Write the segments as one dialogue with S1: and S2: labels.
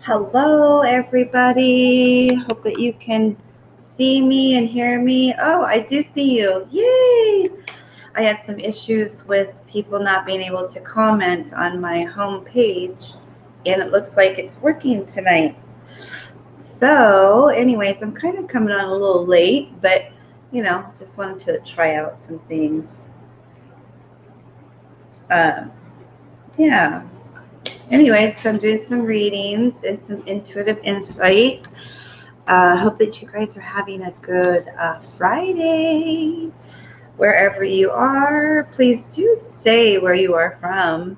S1: Hello, everybody. Hope that you can see me and hear me. Oh, I do see you. Yay! I had some issues with people not being able to comment on my home page, and it looks like it's working tonight. So, anyways, I'm kind of coming on a little late, but, you know, just wanted to try out some things. Yeah. Anyways, so I'm doing some readings and some intuitive insight. Hope that you guys are having a good Friday. Wherever you are, please do say where you are from.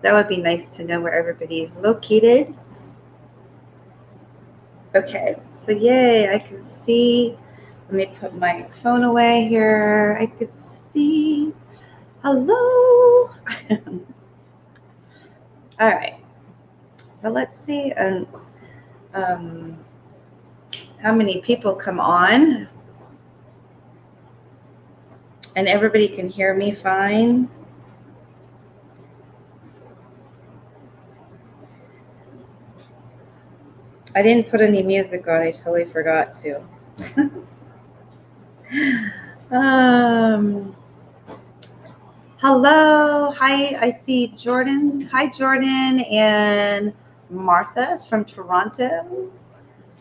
S1: That would be nice to know where everybody is located. Okay, so yay, I can see. Let me put my phone away here. I could see. Hello. All right, so let's see how many people come on, and everybody can hear me fine. I didn't put any music on. I totally forgot to. Hello. Hi, I see Jordan. Hi, Jordan and Martha is from Toronto.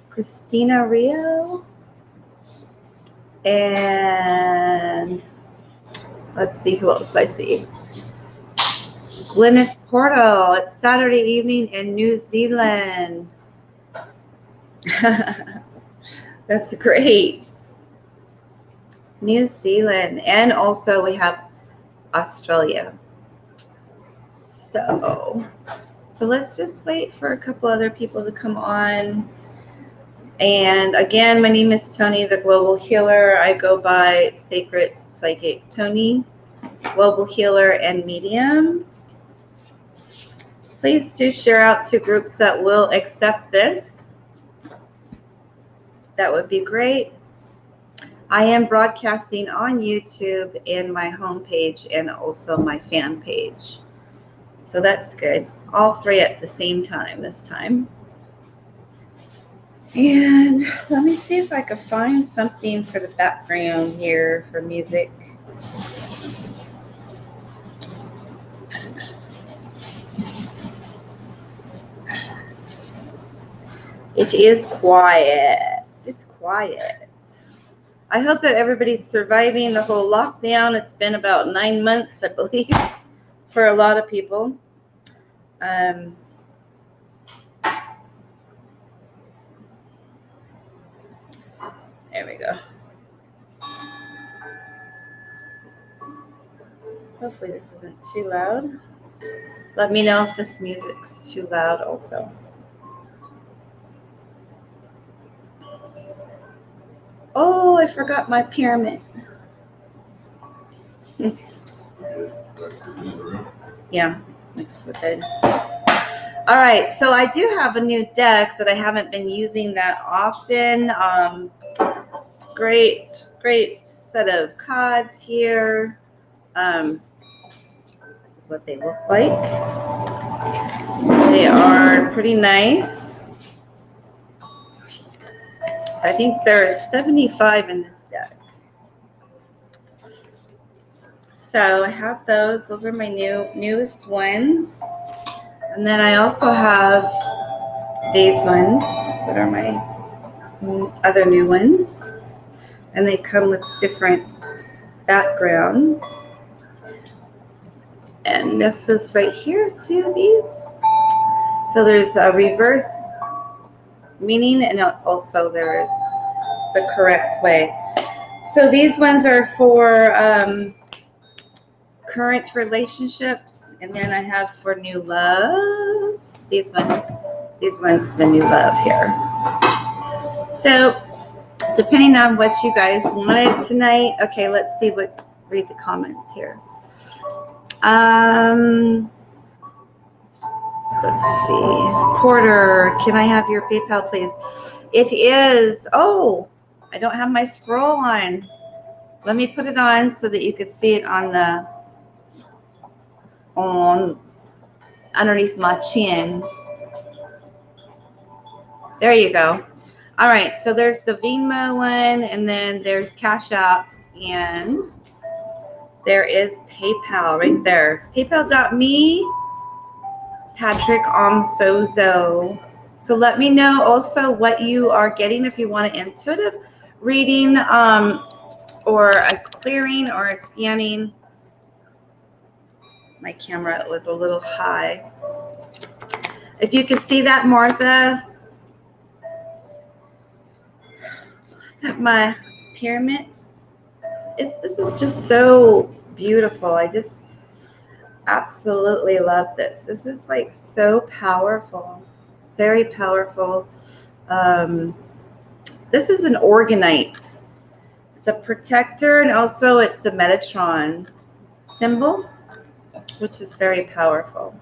S1: Christina Rio. And let's see who else I see. Glynis Portal. It's Saturday evening in New Zealand. That's great. New Zealand. And also we have Australia. So let's just wait for a couple other people to come on. And again, my name is Toni, the Global Healer. I go by Sacred Psychic Toni, Global Healer and Medium. Please do share out to groups that will accept this. That would be great. I am broadcasting on YouTube and my homepage and also my fan page. So that's good. All three at the same time this time. And let me see if I can find something for the background here for music. It is quiet. It's quiet. I hope that everybody's surviving the whole lockdown. It's been about 9 months, I believe, for a lot of people. There we go. Hopefully this isn't too loud. Let me know if this music's too loud also. Oh, I forgot my pyramid. Yeah, next to the bed. All right, so I do have a new deck that I haven't been using that often. Great set of cards here. This is what they look like. They are pretty nice. I think there's 75 in this deck. So I have those. Those are my newest ones. And then I also have these ones that are my other new ones. And they come with different backgrounds. And this is right here too, these. So there's a reverse meaning, and also there is the correct way. So these ones are for current relationships, and then I have for new love. These ones, the new love here. So depending on what you guys wanted tonight. Okay, let's see read the comments here. Let's see. Porter, can I have your PayPal, please? It is, oh, I don't have my scroll on. Let me put it on so that you can see it on underneath my chin. There you go. All right, so there's the VENMO one, and then there's Cash App, and there is PayPal right there. It's PayPal.me, Patrick Sozo. So let me know also what you are getting if you want an intuitive reading or a clearing or a scanning. My camera was a little high. If you can see that, Martha, got my pyramid. This is just so beautiful. I just absolutely love this. This is like so powerful, very powerful. This is an organite. It's a protector, and also it's the Metatron symbol, which is very powerful.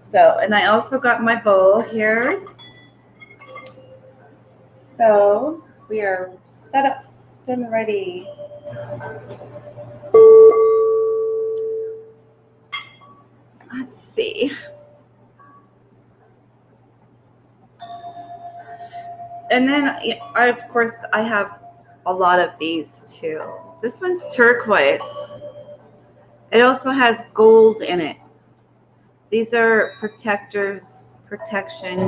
S1: So, and I also got my bowl here. So we are set up and ready. Let's see. And then of course I have a lot of these too. This one's turquoise. It also has gold in it. These are protectors, protection.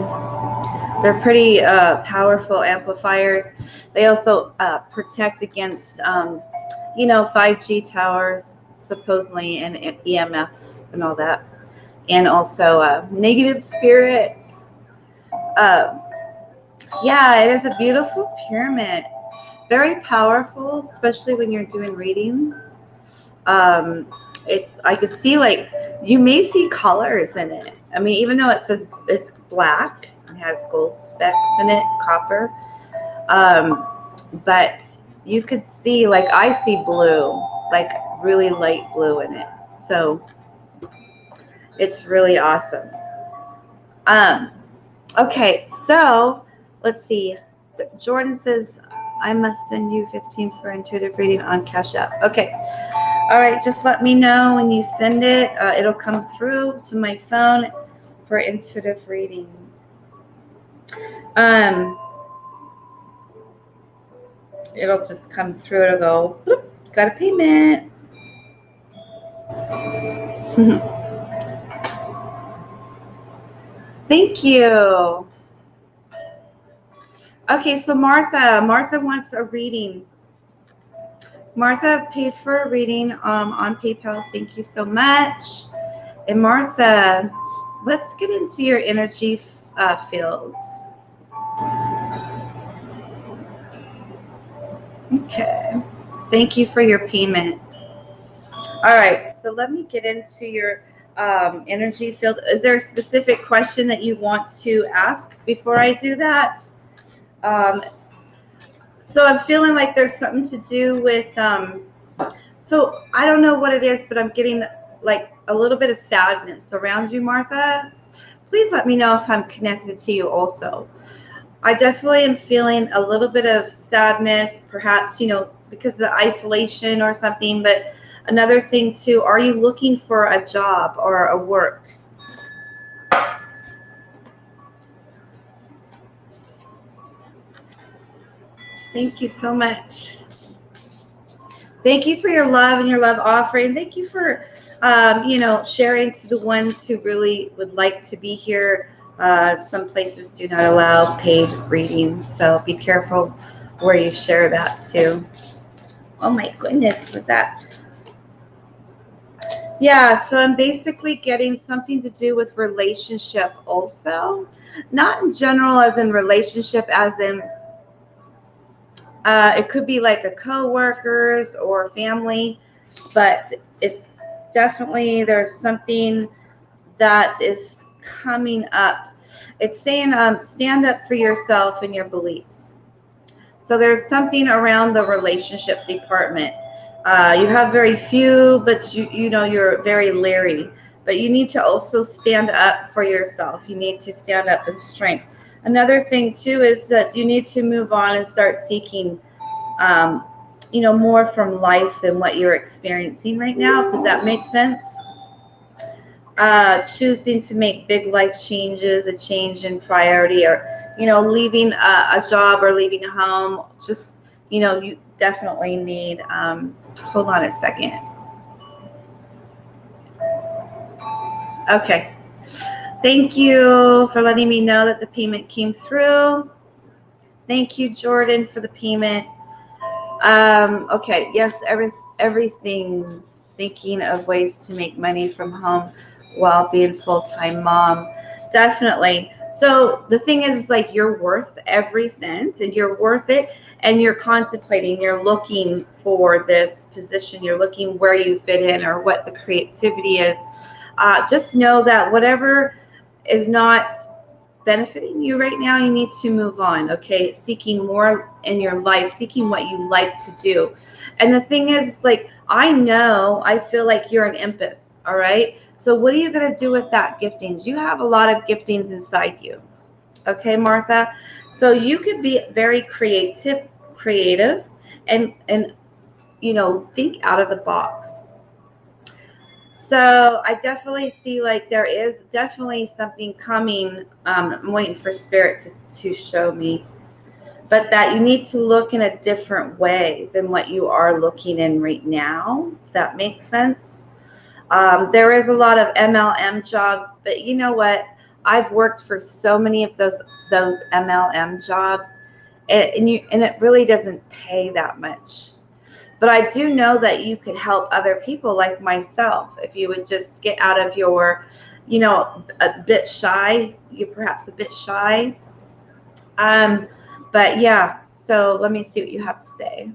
S1: They're pretty powerful amplifiers. They also protect against, 5G towers, supposedly, and EMFs and all that. And also negative spirits. Yeah, it is a beautiful pyramid. Very powerful, especially when you're doing readings. I could see, like, you may see colors in it. I mean, even though it says it's black, it has gold specks in it, copper. But you could see, like, I see blue, like really light blue in it. So it's really awesome. Okay, so let's see. Jordan says, I must send you 15 for intuitive reading on Cash App. Okay. All right, just let me know when you send it. It'll come through to my phone for intuitive reading. It'll just come through. It'll go, bloop, got a payment. Thank you. Okay, so Martha wants a reading. Martha paid for a reading on PayPal. Thank you so much. And Martha, let's get into your energy field. Okay. Thank you for your payment. All right, so let me get into your energy field. Is there a specific question that you want to ask before I do that? So I'm feeling like there's something to do with, so I don't know what it is, but I'm getting like a little bit of sadness around you, Martha. Please let me know if I'm connected to you also. I definitely am feeling a little bit of sadness, perhaps, because of the isolation or something. But another thing too, are you looking for a job or a work? Thank you so much. Thank you for your love and your love offering. Thank you for, sharing to the ones who really would like to be here. Some places do not allow paid readings, so be careful where you share that too. Oh my goodness, was that? Yeah, so I'm basically getting something to do with relationship also. Not in general as in relationship, as in it could be like a co-workers or family, but it definitely there's something that is coming up. It's saying stand up for yourself and your beliefs. So there's something around the relationships department. You have very few, but you're very leery. But you need to also stand up for yourself. You need to stand up in strength. Another thing too is that you need to move on and start seeking, more from life than what you're experiencing right now. Does that make sense? Choosing to make big life changes, a change in priority, or leaving a job or leaving a home. Just you definitely need. Hold on a second. Okay. Thank you for letting me know that the payment came through. Thank you, Jordan, for the payment. Okay. Yes. Everything. Thinking of ways to make money from home while being full-time mom. Definitely. So the thing is like you're worth every cent and you're worth it, and you're contemplating, you're looking for this position, you're looking where you fit in or what the creativity is. Just know that whatever is not benefiting you right now, you need to move on. Okay, seeking more in your life, seeking what you like to do. And the thing is, like, I feel like you're an empath. All right, so what are you going to do with that giftings? You have a lot of giftings inside you. Okay, Martha, so you could be very creative and think out of the box. So I definitely see like there is definitely something coming. I'm waiting for spirit to show me, but that you need to look in a different way than what you are looking in right now. If that makes sense. There is a lot of MLM jobs, but you know what? I've worked for so many of those MLM jobs, and it really doesn't pay that much. But I do know that you could help other people like myself if you would just get out of your, a bit shy. You're perhaps a bit shy. Um, but yeah, so let me see what you have to say.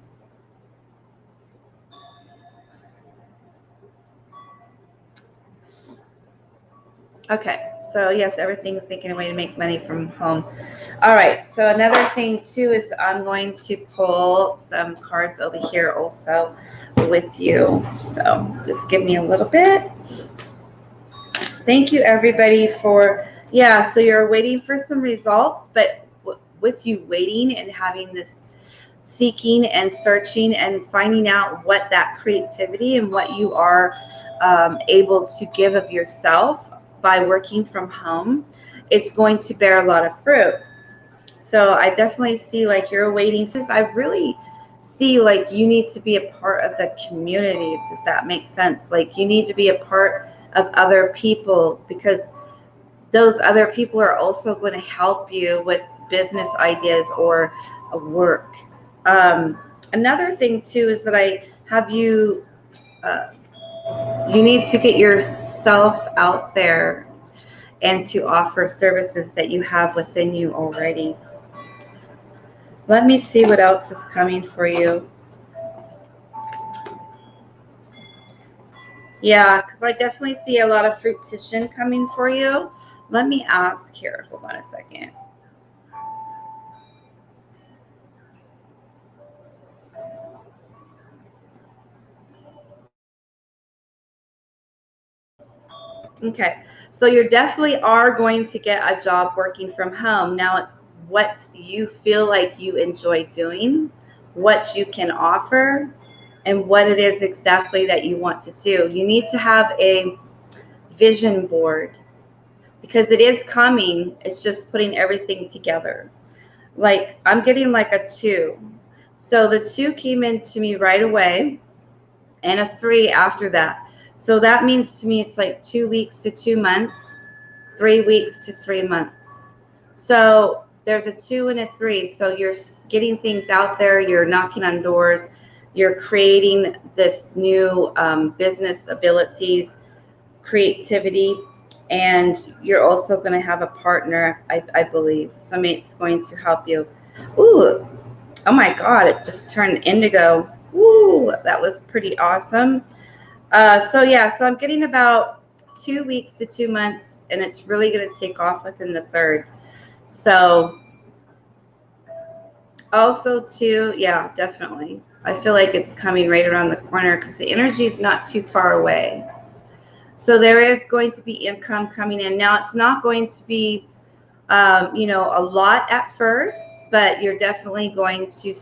S1: Okay, so yes, everything's thinking a way to make money from home. All right, so another thing too is I'm going to pull some cards over here also with you. So just give me a little bit. Thank you, everybody, for, yeah, so you're waiting for some results, but with you waiting and having this seeking and searching and finding out what that creativity and what you are able to give of yourself by working from home, it's going to bear a lot of fruit. So I definitely see like you're waiting for this. I really see like you need to be a part of the community. Does that make sense? Like you need to be a part of other people, because those other people are also going to help you with business ideas or work. Another thing too is that I have you, uh, you need to get yourself out there and to offer services that you have within you already. Let me see what else is coming for you. Yeah, because I definitely see a lot of fruition coming for you. Let me ask here. Hold on a second. Okay, so you definitely are going to get a job working from home. Now it's what you feel like you enjoy doing, what you can offer, and what it is exactly that you want to do. You need to have a vision board because it is coming. It's just putting everything together. Like I'm getting like a 2. So the 2 came into me right away and a 3 after that. So that means to me it's like 2 weeks to 2 months, 3 weeks to 3 months. So there's a 2 and a 3. So you're getting things out there, you're knocking on doors, you're creating this new business abilities, creativity, and you're also going to have a partner, I believe. Somebody's going to help you. Ooh, oh my God, it just turned indigo. Ooh, that was pretty awesome. So yeah, so I'm getting about 2 weeks to 2 months, and it's really going to take off within the 3rd. So also too, yeah, definitely. I feel like it's coming right around the corner because the energy is not too far away. So there is going to be income coming in. Now it's not going to be, you know, a lot at first, but you're definitely going to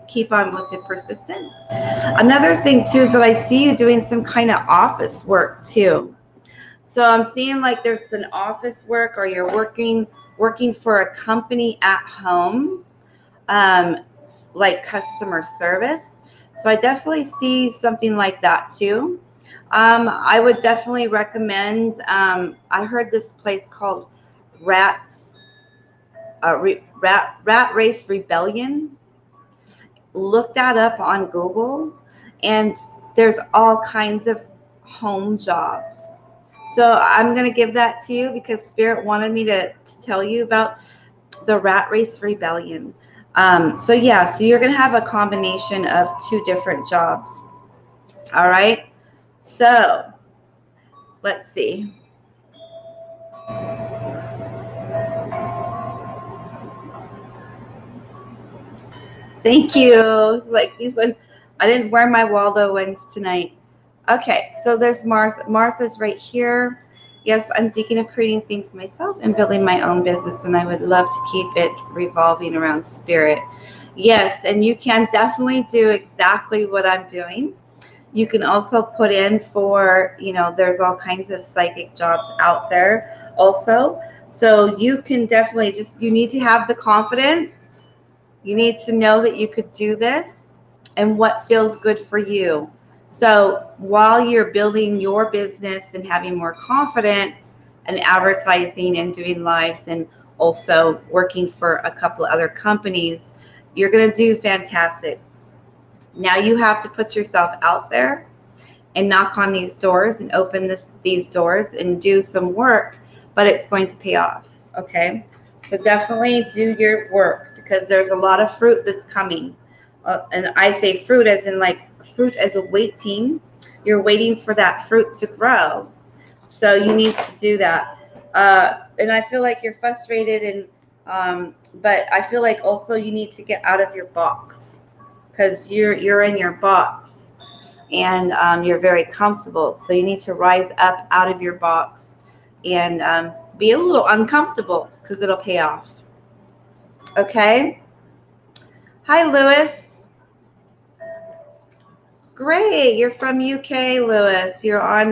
S1: keep on with the persistence. Another thing too is that I see you doing some kind of office work too. So I'm seeing like there's an office work, or you're working for a company at home, like customer service. So I definitely see something like that too. I would definitely recommend. I heard this place called Rats, Rat Race Rebellion. Look that up on Google, and there's all kinds of home jobs. So I'm going to give that to you because Spirit wanted me to tell you about the Rat Race Rebellion. So yeah, so you're going to have a combination of 2 different jobs. All right. So let's see. Thank you. Like these ones, I didn't wear my Waldo ones tonight. Okay, so there's Martha. Martha's right here. Yes, I'm thinking of creating things myself and building my own business, and I would love to keep it revolving around spirit. Yes, and you can definitely do exactly what I'm doing. You can also put in for, you know, there's all kinds of psychic jobs out there also. So you can definitely you need to have the confidence. You need to know that you could do this and what feels good for you. So while you're building your business and having more confidence and advertising and doing lives and also working for a couple of other companies, you're going to do fantastic. Now you have to put yourself out there and knock on these doors and open these doors and do some work, but it's going to pay off. Okay, so definitely do your work because there's a lot of fruit that's coming. And I say fruit as in like fruit as a waiting. You're waiting for that fruit to grow. So you need to do that. And I feel like you're frustrated, but I feel like also you need to get out of your box because you're in your box and you're very comfortable. So you need to rise up out of your box and be a little uncomfortable because it'll pay off. Okay. Hi, Lewis. Great. You're from UK, Lewis. You're on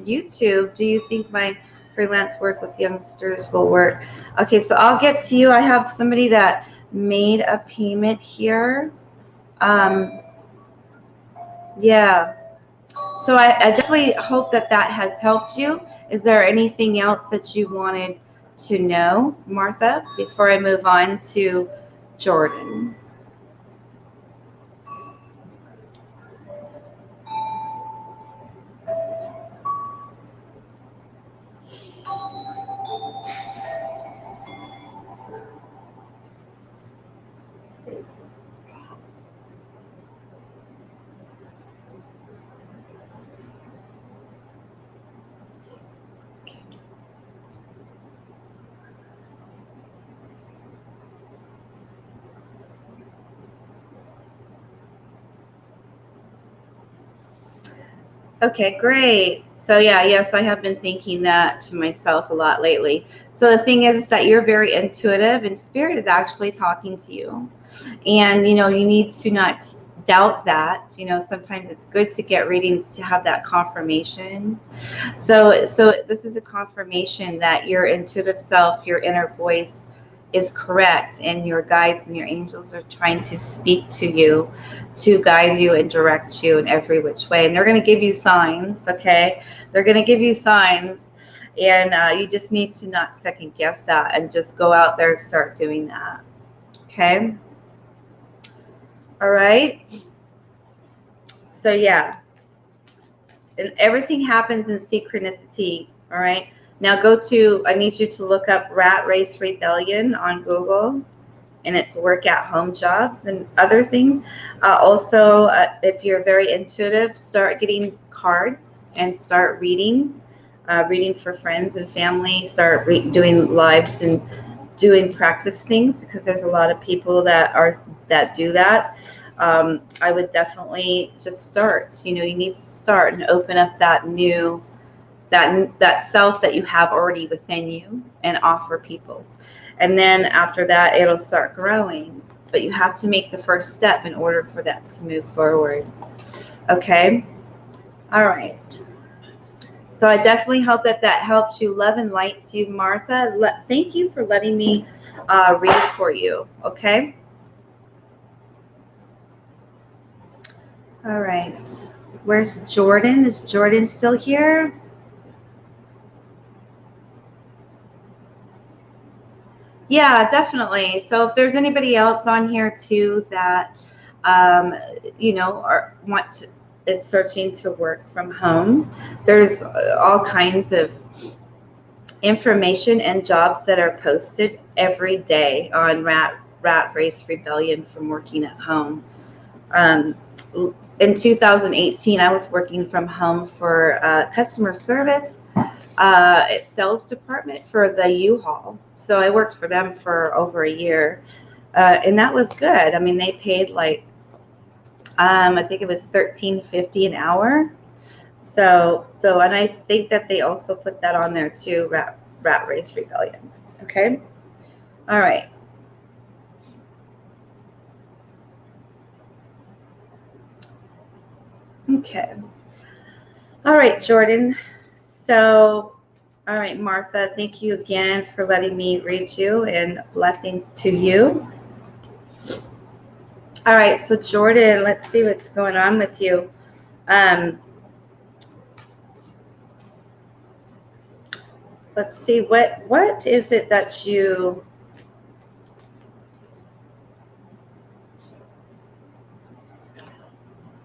S1: YouTube. Do you think my freelance work with youngsters will work? Okay, so I'll get to you. I have somebody that made a payment here. Yeah. So I definitely hope that has helped you. Is there anything else that you wanted to know, Martha, before I move on to Jordan? Okay, great. So yeah, yes, I have been thinking that to myself a lot lately. So the thing is that you're very intuitive and spirit is actually talking to you. And you need to not doubt that. Sometimes it's good to get readings to have that confirmation. So this is a confirmation that your intuitive self, your inner voice is correct, and your guides and your angels are trying to speak to you, to guide you and direct you in every which way. And they're going to give you signs, okay? They're going to give you signs, and you just need to not second guess that and just go out there and start doing that, okay? All right? So yeah, and everything happens in synchronicity. All right. Now I need you to look up Rat Race Rebellion on Google, and it's work at home jobs and other things. Also, if you're very intuitive, start getting cards and start reading, reading for friends and family. Start doing lives and doing practice things, because there's a lot of people that do that. I would definitely just start. You need to start and open up that new that self that you have already within you and offer people. And then after that, it'll start growing. But you have to make the first step in order for that to move forward. Okay? All right. So I definitely hope that helps you. Love and light to you, Martha. Thank you for letting me read for you. Okay? All right. Where's Jordan? Is Jordan still here? Yeah, definitely. So if there's anybody else on here too that is searching to work from home, there's all kinds of information and jobs that are posted every day on Rat Race Rebellion from working at home. In 2018, I was working from home for customer service, sales department for the U-Haul. So I worked for them for over a year, and that was good. I mean, they paid like I think it was $13.50 an hour. So and I think that they also put that on there too, Rat Race Rebellion. Okay, all right. Okay. All right, Jordan. So, all right, Martha, thank you again for letting me read you, and blessings to you. All right, so Jordan, let's see what's going on with you. Let's see, what is it that you...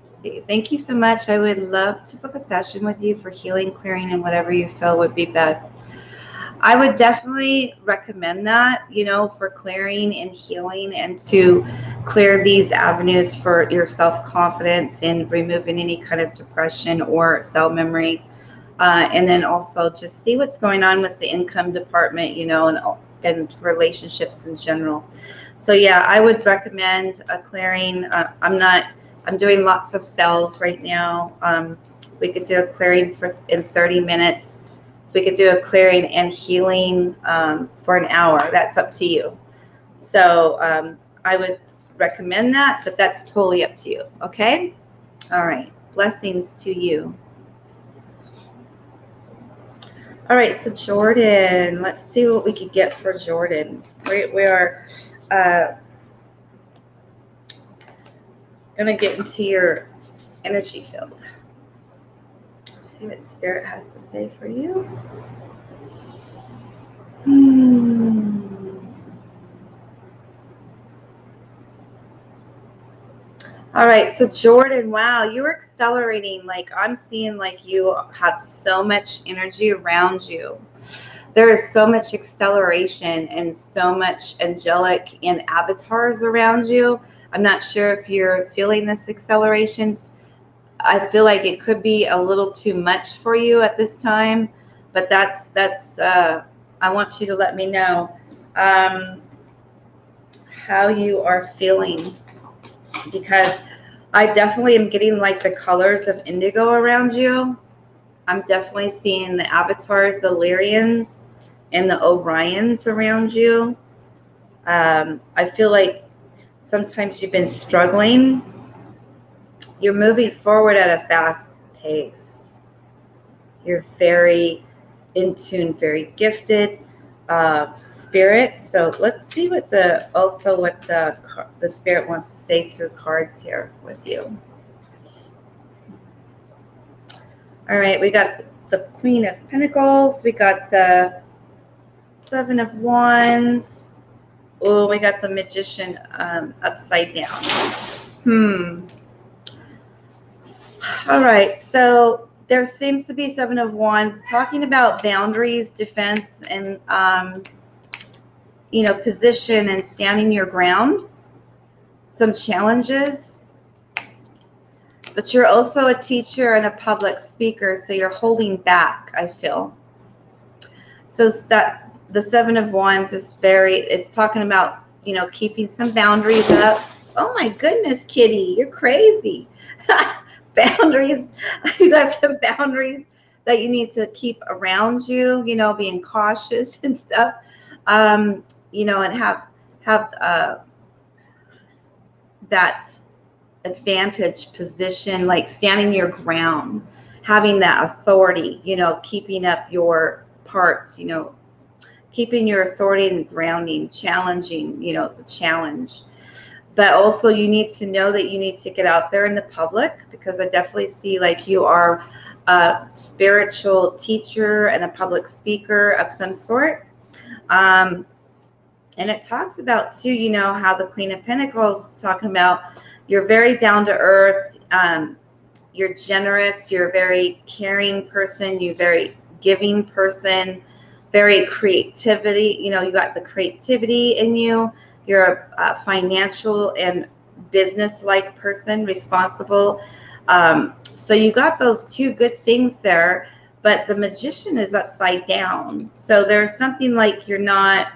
S1: See, thank you so much. I would love to book a session with you for healing, clearing, and whatever you feel would be best. I would definitely recommend that, for clearing and healing, and to clear these avenues for your self-confidence and removing any kind of depression or cell memory. And then also just see what's going on with the income department, and relationships in general. So yeah, I would recommend a clearing. I'm doing lots of cells right now. We could do a clearing in 30 minutes. We could do a clearing and healing for an hour. That's up to you. So I would recommend that, but that's totally up to you. Okay? All right. Blessings to you. All right, so Jordan, let's see what we could get for Jordan. We are going to get into your energy field. Let's see what Spirit has to say for you. All right, so Jordan, wow, you're accelerating. Like, I'm seeing like you have so much energy around you. There is so much acceleration and so much angelic and avatars around you. I'm not sure if you're feeling this acceleration. I feel like it could be a little too much for you at this time, but that's I want you to let me know how you are feeling, because I definitely am getting like the colors of indigo around you. I'm definitely seeing the avatars, the Lyrians, and the Orions around you. I feel like sometimes you've been struggling. You're moving forward at a fast pace. You're very in tune, very gifted spirit. So let's see what the spirit wants to say through cards here with you. All right, we got the Queen of Pentacles. We got the Seven of Wands. Oh, we got the Magician upside down. All right, so there seems to be Seven of Wands talking about boundaries, defense, and position and standing your ground. Some challenges, but you're also a teacher and a public speaker, so you're holding back, I feel. So that the Seven of Wands is it's talking about, keeping some boundaries up. Oh my goodness, Kitty, you're crazy. Boundaries. You got some boundaries that you need to keep around you, being cautious and stuff. And have that advantage position, like standing your ground, having that authority, keeping up your parts, keeping your authority and grounding, challenging, the challenge. But also you need to know that you need to get out there in the public, because I definitely see like you are a spiritual teacher and a public speaker of some sort. And it talks about too, how the Queen of Pentacles is talking about you're very down to earth. You're generous. You're a very caring person. You're a very giving person. Very creativity. You got the creativity in you. You're a financial and business-like person, responsible. So you got those two good things there, but the Magician is upside down. So there's something like you're not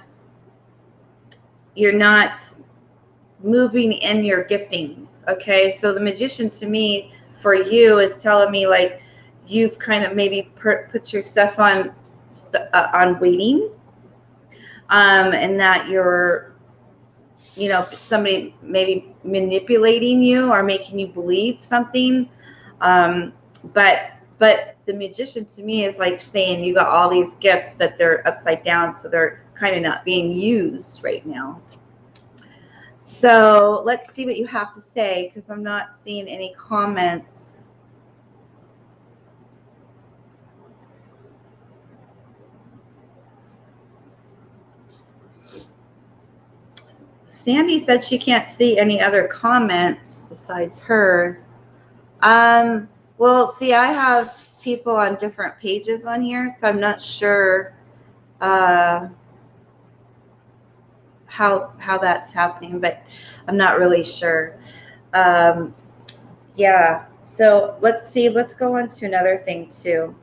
S1: moving in your giftings. Okay, so the Magician to me for you is telling me like you've kind of maybe put your stuff on waiting, and that you're somebody maybe manipulating you or making you believe something, but the Magician to me is like saying you got all these gifts, but they're upside down, so they're kind of not being used right now. So let's see what you have to say, because I'm not seeing any comments. Sandy said she can't see any other comments besides hers. Well, see, I have people on different pages on here, so I'm not sure how that's happening, but I'm not really sure. Yeah, so let's see. Let's go on to another thing too.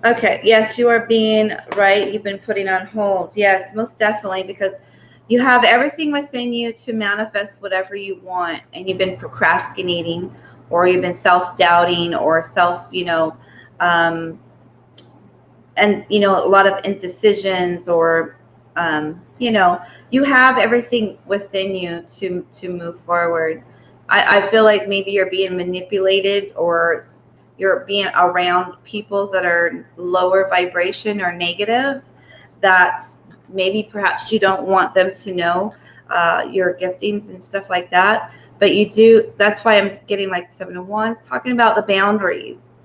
S1: Okay, yes, you are being right. You've been putting on hold. Yes, most definitely, because you have everything within you to manifest whatever you want, and you've been procrastinating, or you've been self-doubting, or and a lot of indecisions, or you have everything within you to move forward. I feel like maybe you're being manipulated, or you're being around people that are lower vibration or negative, that maybe perhaps you don't want them to know your giftings and stuff like that, but you do. That's why I'm getting like Seven of Wands talking about the boundaries,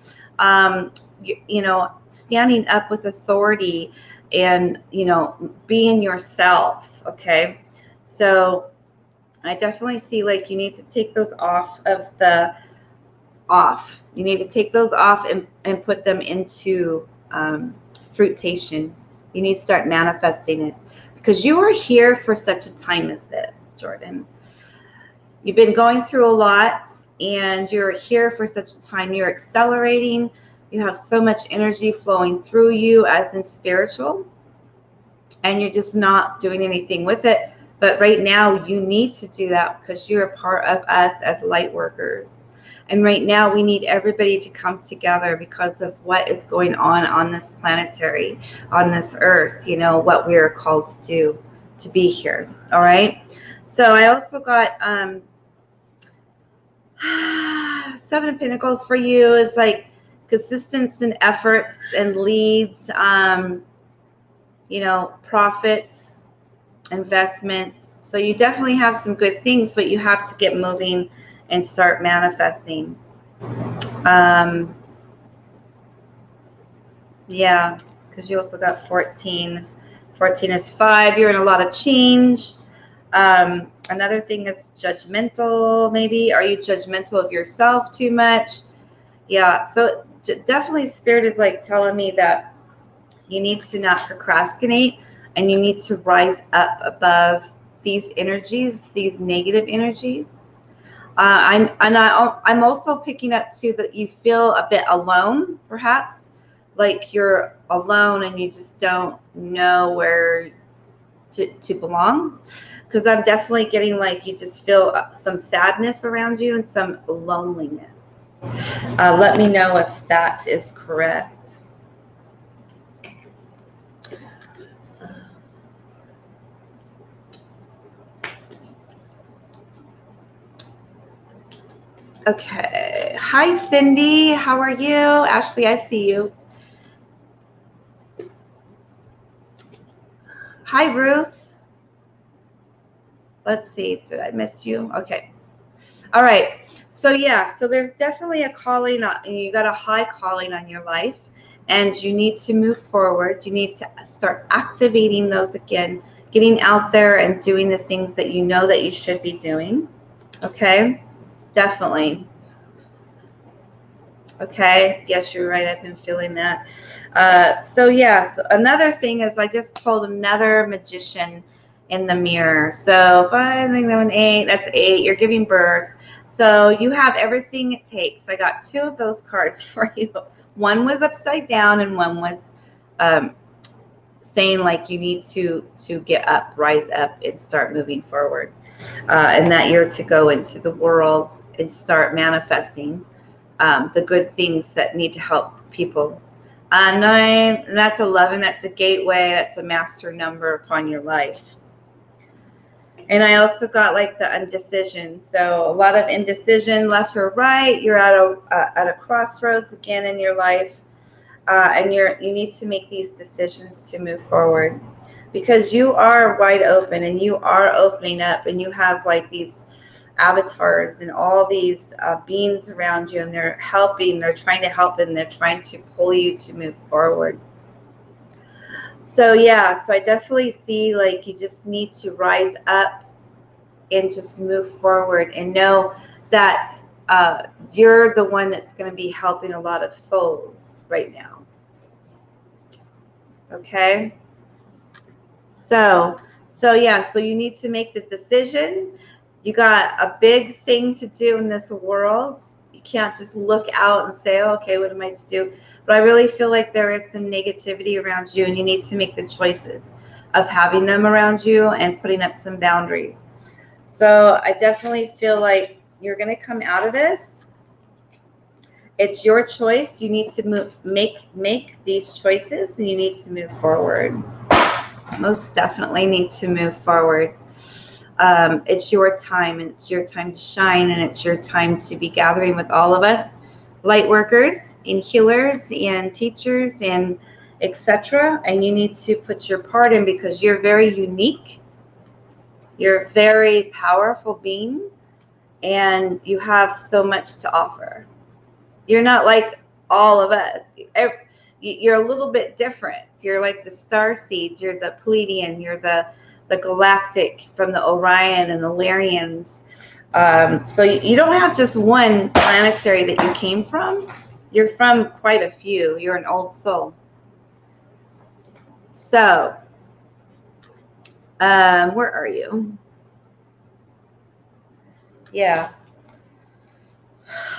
S1: standing up with authority, and being yourself. Okay, so I definitely see like you need to take those you need to take those off and put them into fruitation. You need to start manifesting it, because you are here for such a time as this, Jordan. You've been going through a lot, and you're here for such a time. You're accelerating. You have so much energy flowing through you, as in spiritual. and you're just not doing anything with it. But right now you need to do that because you're a part of us as light workers. And right now we need everybody to come together because of what is going on this planetary, on this earth, you know, what we are called to do, to be here. All right. So I also got Seven of Pentacles for you is like consistency and efforts and leads, you know, profits, investments. So you definitely have some good things, but you have to get moving and start manifesting. Yeah, because you also got 14. 14 is 5. You're in a lot of change. Another thing is judgmental, maybe. Are you judgmental of yourself too much? Yeah, so definitely Spirit is like telling me that you need to not procrastinate and you need to rise up above these energies, these negative energies. I'm also picking up too that you feel a bit alone, perhaps, like you're alone and you just don't know where to belong. Because I'm definitely getting like you just feel some sadness around you and some loneliness. Let me know if that is correct. Okay. Hi, Cindy. How are you? Ashley, I see you. Hi, Ruth. Let's see. Did I miss you? Okay. All right. So yeah, so there's definitely a calling on, you got a high calling on your life and you need to move forward. You need to start activating those again, getting out there and doing the things that you know that you should be doing. Okay? Definitely. Okay. Yes, you're right. I've been feeling that. So yeah, so another thing is I just pulled another magician in the mirror. So 5, 6, 7, 8, that's 8. You're giving birth. So you have everything it takes. I got 2 of those cards for you. One was upside down and one was saying like you need to get up, rise up and start moving forward. And that you're to go into the world and start manifesting the good things that need to help people. 9, that's 11. That's a gateway. That's a master number upon your life. And I also got like the indecision. So a lot of indecision, left or right. You're at a crossroads again in your life, and you need to make these decisions to move forward, because you are wide open and you are opening up, and you have like these avatars and all these beings around you, and they're helping. They're trying to help, and they're trying to pull you to move forward. So yeah, so I definitely see like you just need to rise up and just move forward and know that you're the one that's going to be helping a lot of souls right now. Okay. So yeah, so you need to make the decision. You got a big thing to do in this world. You can't just look out and say, oh, okay, what am I to do? But I really feel like there is some negativity around you, and you need to make the choices of having them around you and putting up some boundaries. So I definitely feel like you're going to come out of this. It's your choice. You need to make these choices, and you need to move forward. Most definitely need to move forward. It's your time, and it's your time to shine, and it's your time to be gathering with all of us light workers and healers and teachers and etc. And you need to put your part in, because you're very unique. You're a very powerful being, and you have so much to offer. You're not like all of us. You're a little bit different. You're like the star seed. You're the Pleiadian. You're the galactic from the Orion and the Lyrians. So you don't have just one planetary that you came from. You're from quite a few. You're an old soul. So where are you? Yeah.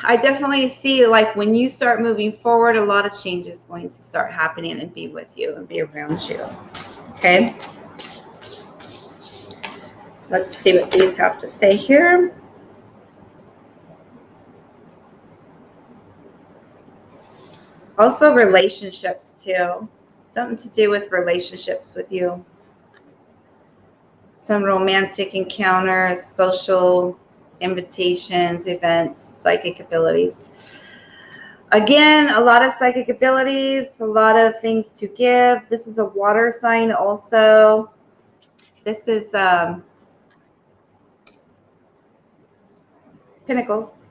S1: I definitely see like when you start moving forward, a lot of change is going to start happening and be with you and be around you. Okay. Let's see what these have to say here. Also relationships too. Something to do with relationships with you. Some romantic encounters, social invitations, events, psychic abilities. Again, a lot of psychic abilities, a lot of things to give. This is a water sign also. This is Pentacles.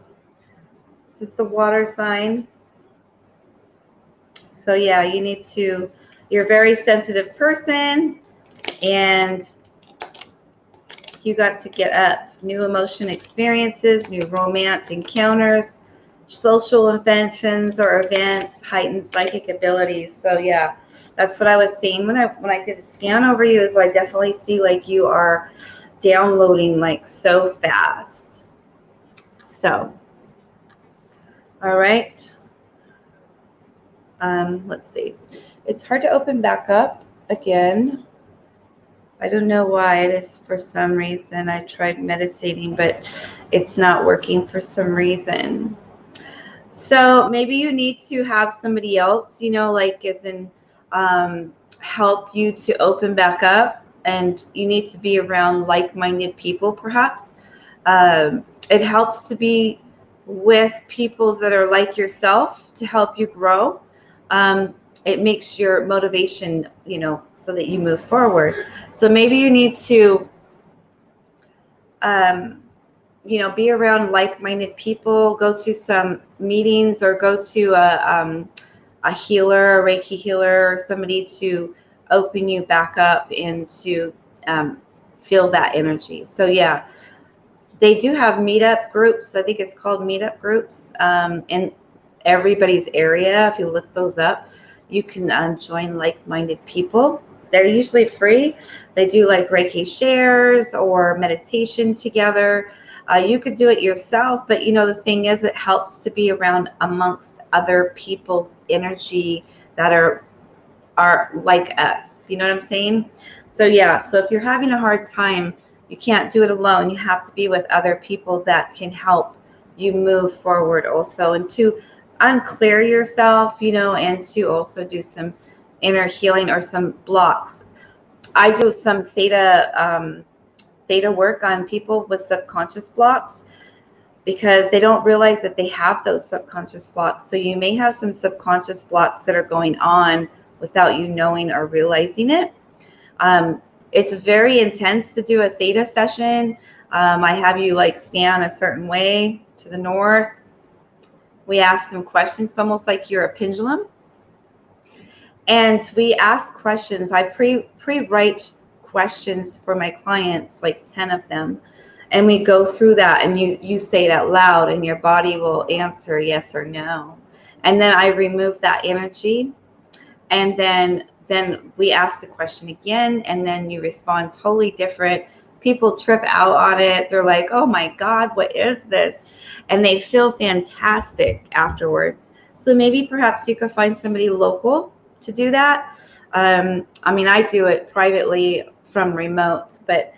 S1: This is the water sign. So yeah, you're a very sensitive person, and you got to get up. New emotion experiences, new romance encounters, social inventions or events, heightened psychic abilities. So yeah, that's what I was seeing when I did a scan over you. Is I definitely see like you are downloading like so fast. So, all right. Let's see. It's hard to open back up again. I don't know why it is for some reason. I tried meditating, but it's not working for some reason. So maybe you need to have somebody else, like as in help you to open back up, and you need to be around like-minded people perhaps. It helps to be with people that are like yourself to help you grow. It makes your motivation, so that you move forward. So maybe you need to, be around like-minded people, go to some meetings, or go to a healer, a Reiki healer, or somebody to open you back up and to feel that energy. So yeah, they do have meetup groups. I think it's called meetup groups in everybody's area. If you look those up, you can join like-minded people. They're usually free. They do like Reiki shares or meditation together. You could do it yourself, but the thing is, it helps to be around amongst other people's energy that are like us. You know what I'm saying? So yeah, so if you're having a hard time, you can't do it alone. You have to be with other people that can help you move forward also, and to unclear yourself, and to also do some inner healing or some blocks. I do some theta work on people with subconscious blocks, because they don't realize that they have those subconscious blocks. So you may have some subconscious blocks that are going on without you knowing or realizing it. It's very intense to do a theta session. I have you like stand a certain way to the north. We ask some questions, almost like you're a pendulum. And we ask questions. I pre-write questions for my clients, like 10 of them. And we go through that, and you say it out loud, and your body will answer yes or no. And then I remove that energy. And then we ask the question again, and then you respond totally different. People trip out on it. They're like, oh my God, what is this? And they feel fantastic afterwards. So maybe perhaps you could find somebody local to do that. I do it privately from remote, but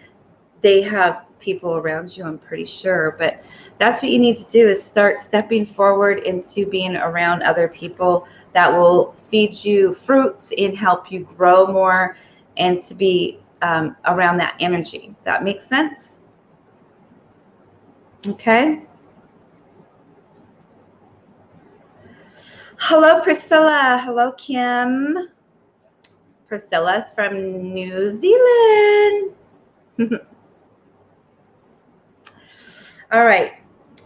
S1: they have people around you, I'm pretty sure. But that's what you need to do, is start stepping forward into being around other people that will feed you fruits and help you grow more, and to be around that energy. Does that make sense? Okay. Hello, Priscilla. Hello, Kim. Priscilla's from New Zealand. All right.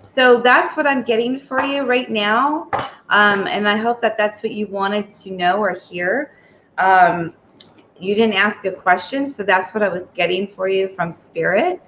S1: So that's what I'm getting for you right now. And I hope that that's what you wanted to know or hear. You didn't ask a question, so that's what I was getting for you from Spirit.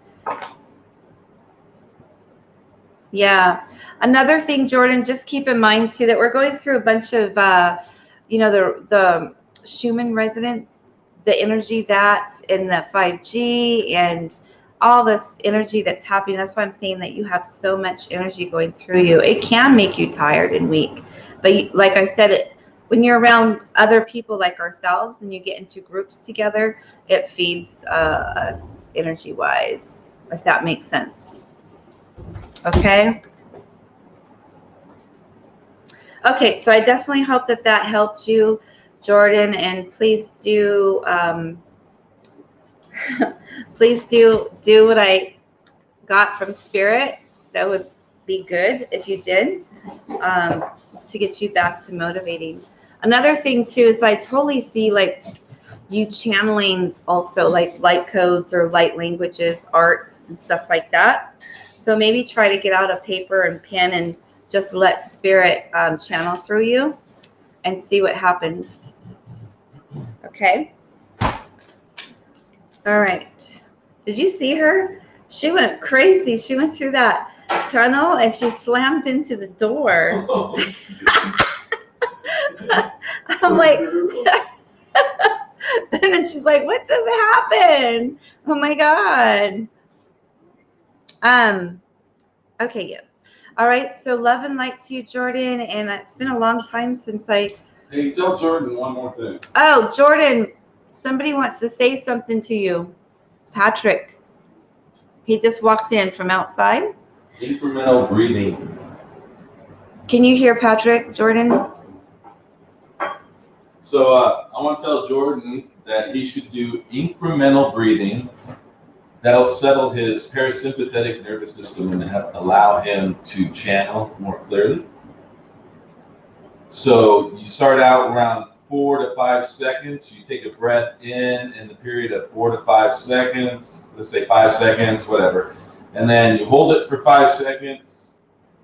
S1: Yeah. Another thing, Jordan, just keep in mind too, that we're going through a bunch of, the Schumann resonance, the energy that's in the 5G, and all this energy that's happening. That's why I'm saying that you have so much energy going through you. It can make you tired and weak, but like I said, when you're around other people like ourselves and you get into groups together, it feeds us energy-wise, if that makes sense. Okay? Okay, so I definitely hope that that helped you, Jordan, and please do please do what I got from Spirit. That would be good if you did, to get you back to motivating. Another thing too is I totally see like you channeling also like light codes or light languages, arts and stuff like that. So maybe try to get out a paper and pen and just let Spirit channel through you and see what happens. Okay. All right. Did you see her? She went crazy. She went through that tunnel and she slammed into the door. I'm like, and then she's like, what just happened? Oh my God. Okay, yeah. All right, so love and light to you, Jordan. And it's been a long time since I...
S2: Hey, tell Jordan one more thing.
S1: Oh, Jordan, somebody wants to say something to you. Patrick. He just walked in from outside.
S2: Incremental breathing.
S1: Can you hear Patrick, Jordan?
S2: So I want to tell Jordan that he should do incremental breathing. That'll settle his parasympathetic nervous system and allow him to channel more clearly. So you start out around 4 to 5 seconds. You take a breath in the period of 4 to 5 seconds. Let's say 5 seconds, whatever. And then you hold it for 5 seconds.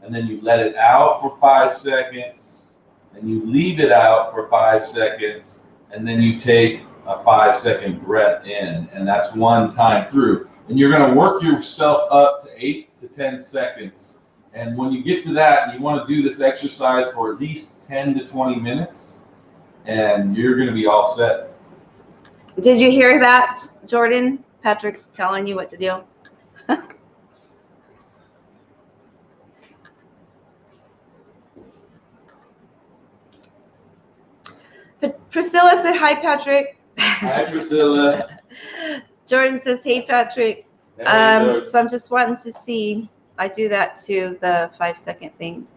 S2: And then you let it out for 5 seconds. And you leave it out for 5 seconds. And then you take a 5-second breath in. And that's one time through. And you're going to work yourself up to 8 to 10 seconds. And when you get to that, you want to do this exercise for at least 10 to 20 minutes. And you're going to be all set.
S1: Did you hear that, Jordan? Patrick's telling you what to do. Priscilla said, hi, Patrick.
S2: Hi, Priscilla.
S1: Jordan says, hey, Patrick. So I'm just wanting to see. I do that too, the 5-second thing.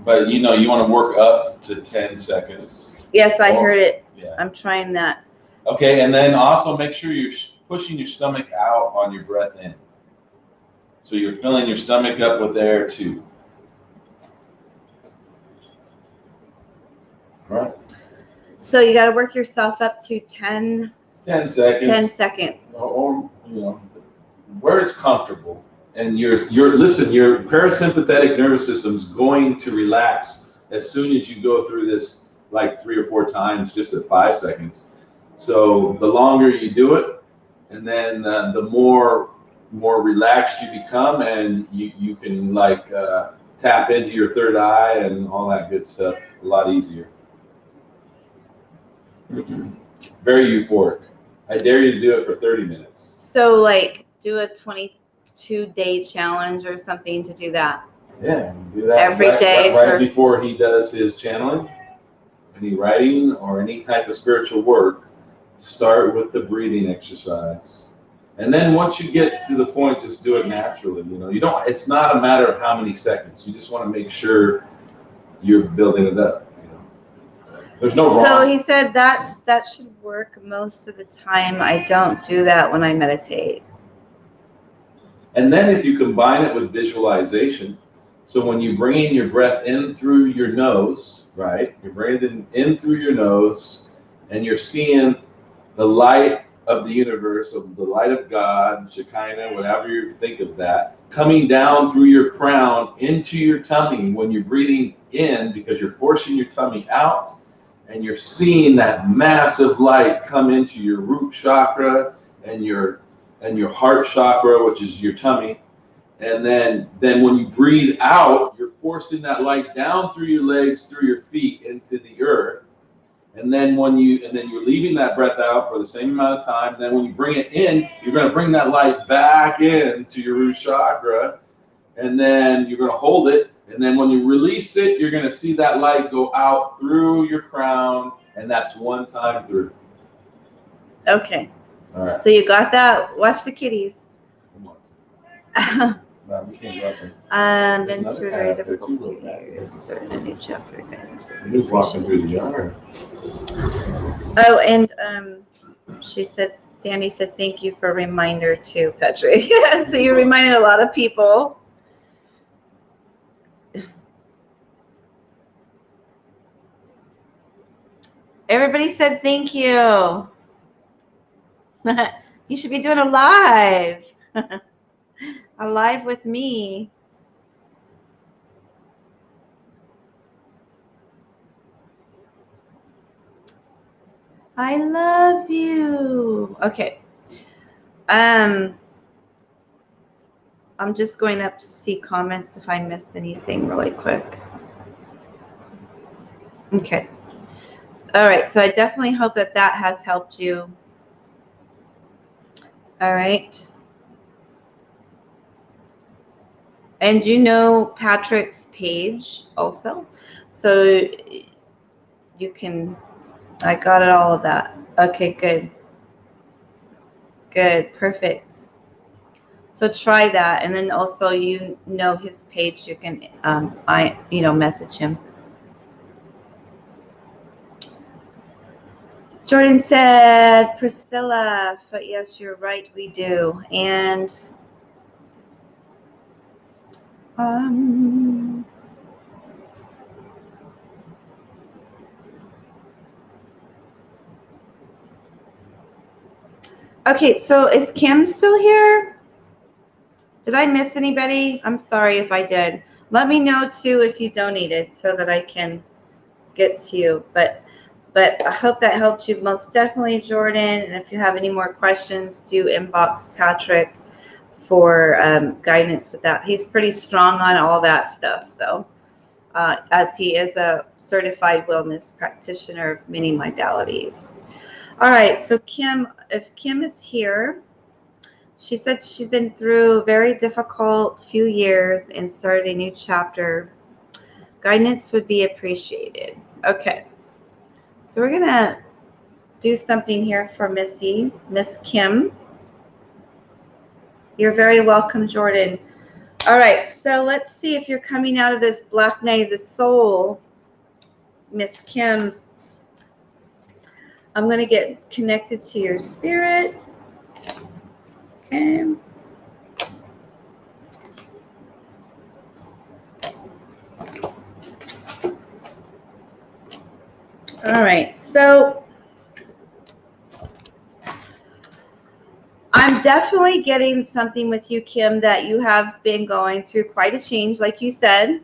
S2: But you know, you want to work up to 10 seconds.
S1: Yes, I heard it.
S2: Yeah.
S1: I'm trying that.
S2: Okay, and then also make sure you're pushing your stomach out on your breath in. So you're filling your stomach up with air too. All right.
S1: So you got to work yourself up to 10
S2: seconds.
S1: 10 seconds.
S2: Or you know, where it's comfortable. And your parasympathetic nervous system is going to relax as soon as you go through this, like 3 or 4 times, just at 5 seconds. So the longer you do it, and then the more relaxed you become, and you can like tap into your third eye and all that good stuff a lot easier. Very euphoric. I dare you to do it for 30 minutes.
S1: So like do a 22-day challenge or something to do that.
S2: Yeah, do that
S1: every day
S2: right before he does his channeling, any writing or any type of spiritual work. Start with the breathing exercise, and then once you get to the point, just do it naturally. You know, you don't. It's not a matter of how many seconds. You just want to make sure you're building it up. You know, there's no wrong.
S1: So he said that should work most of the time. I don't do that when I meditate.
S2: And then if you combine it with visualization, so when you bring in your breath in through your nose, right? You're breathing in through your nose, and you're seeing the light of the universe, of the light of God, Shekinah, whatever you think of that, coming down through your crown into your tummy when you're breathing in, because you're forcing your tummy out, and you're seeing that massive light come into your root chakra and your heart chakra, which is your tummy. And then when you breathe out, you're forcing that light down through your legs, through your feet, into the earth. And then you're leaving that breath out for the same amount of time. And then when you bring it in, you're going to bring that light back in to your root chakra. And then you're going to hold it And then when you release it, you're going to see that light go out through your crown, and that's one time through.
S1: Okay.
S2: All right.
S1: So you got that? Watch the kitties.
S2: Come on. No, we can't go up there.
S1: Been
S2: There's
S1: through
S2: another
S1: very
S2: cat up there,
S1: difficult
S2: too, real
S1: years. Started a new chapter.
S2: He's walking through the yard.
S1: Oh, and she said, Sandy said, thank you for a reminder too, Patrick. Yeah, so you reminded a lot of people. Everybody said thank you. You should be doing a live. A live with me. I love you. Okay. I'm just going up to see comments if I missed anything really quick. Okay. All right. So I definitely hope that that has helped you. All right. And you know Patrick's page also. So you can, I got it, all of that. Okay, good. Good, perfect. So try that, and then also you know his page. You can, message him. Jordan said, Priscilla, but yes, you're right, we do. And okay, so is Kim still here? Did I miss anybody? I'm sorry if I did. Let me know too if you donated so that I can get to you. But I hope that helped you most definitely, Jordan. And if you have any more questions, do inbox Patrick for guidance with that. He's pretty strong on all that stuff. So as he is a certified wellness practitioner of many modalities. All right, so Kim, if Kim is here, she said she's been through a very difficult few years and started a new chapter. Guidance would be appreciated. Okay. So we're going to do something here for Miss Kim. You're very welcome, Jordan. All right. So let's see if you're coming out of this Black Night of the Soul, Miss Kim. I'm going to get connected to your spirit. Okay. All right, so I'm definitely getting something with you, Kim, that you have been going through quite a change, like you said.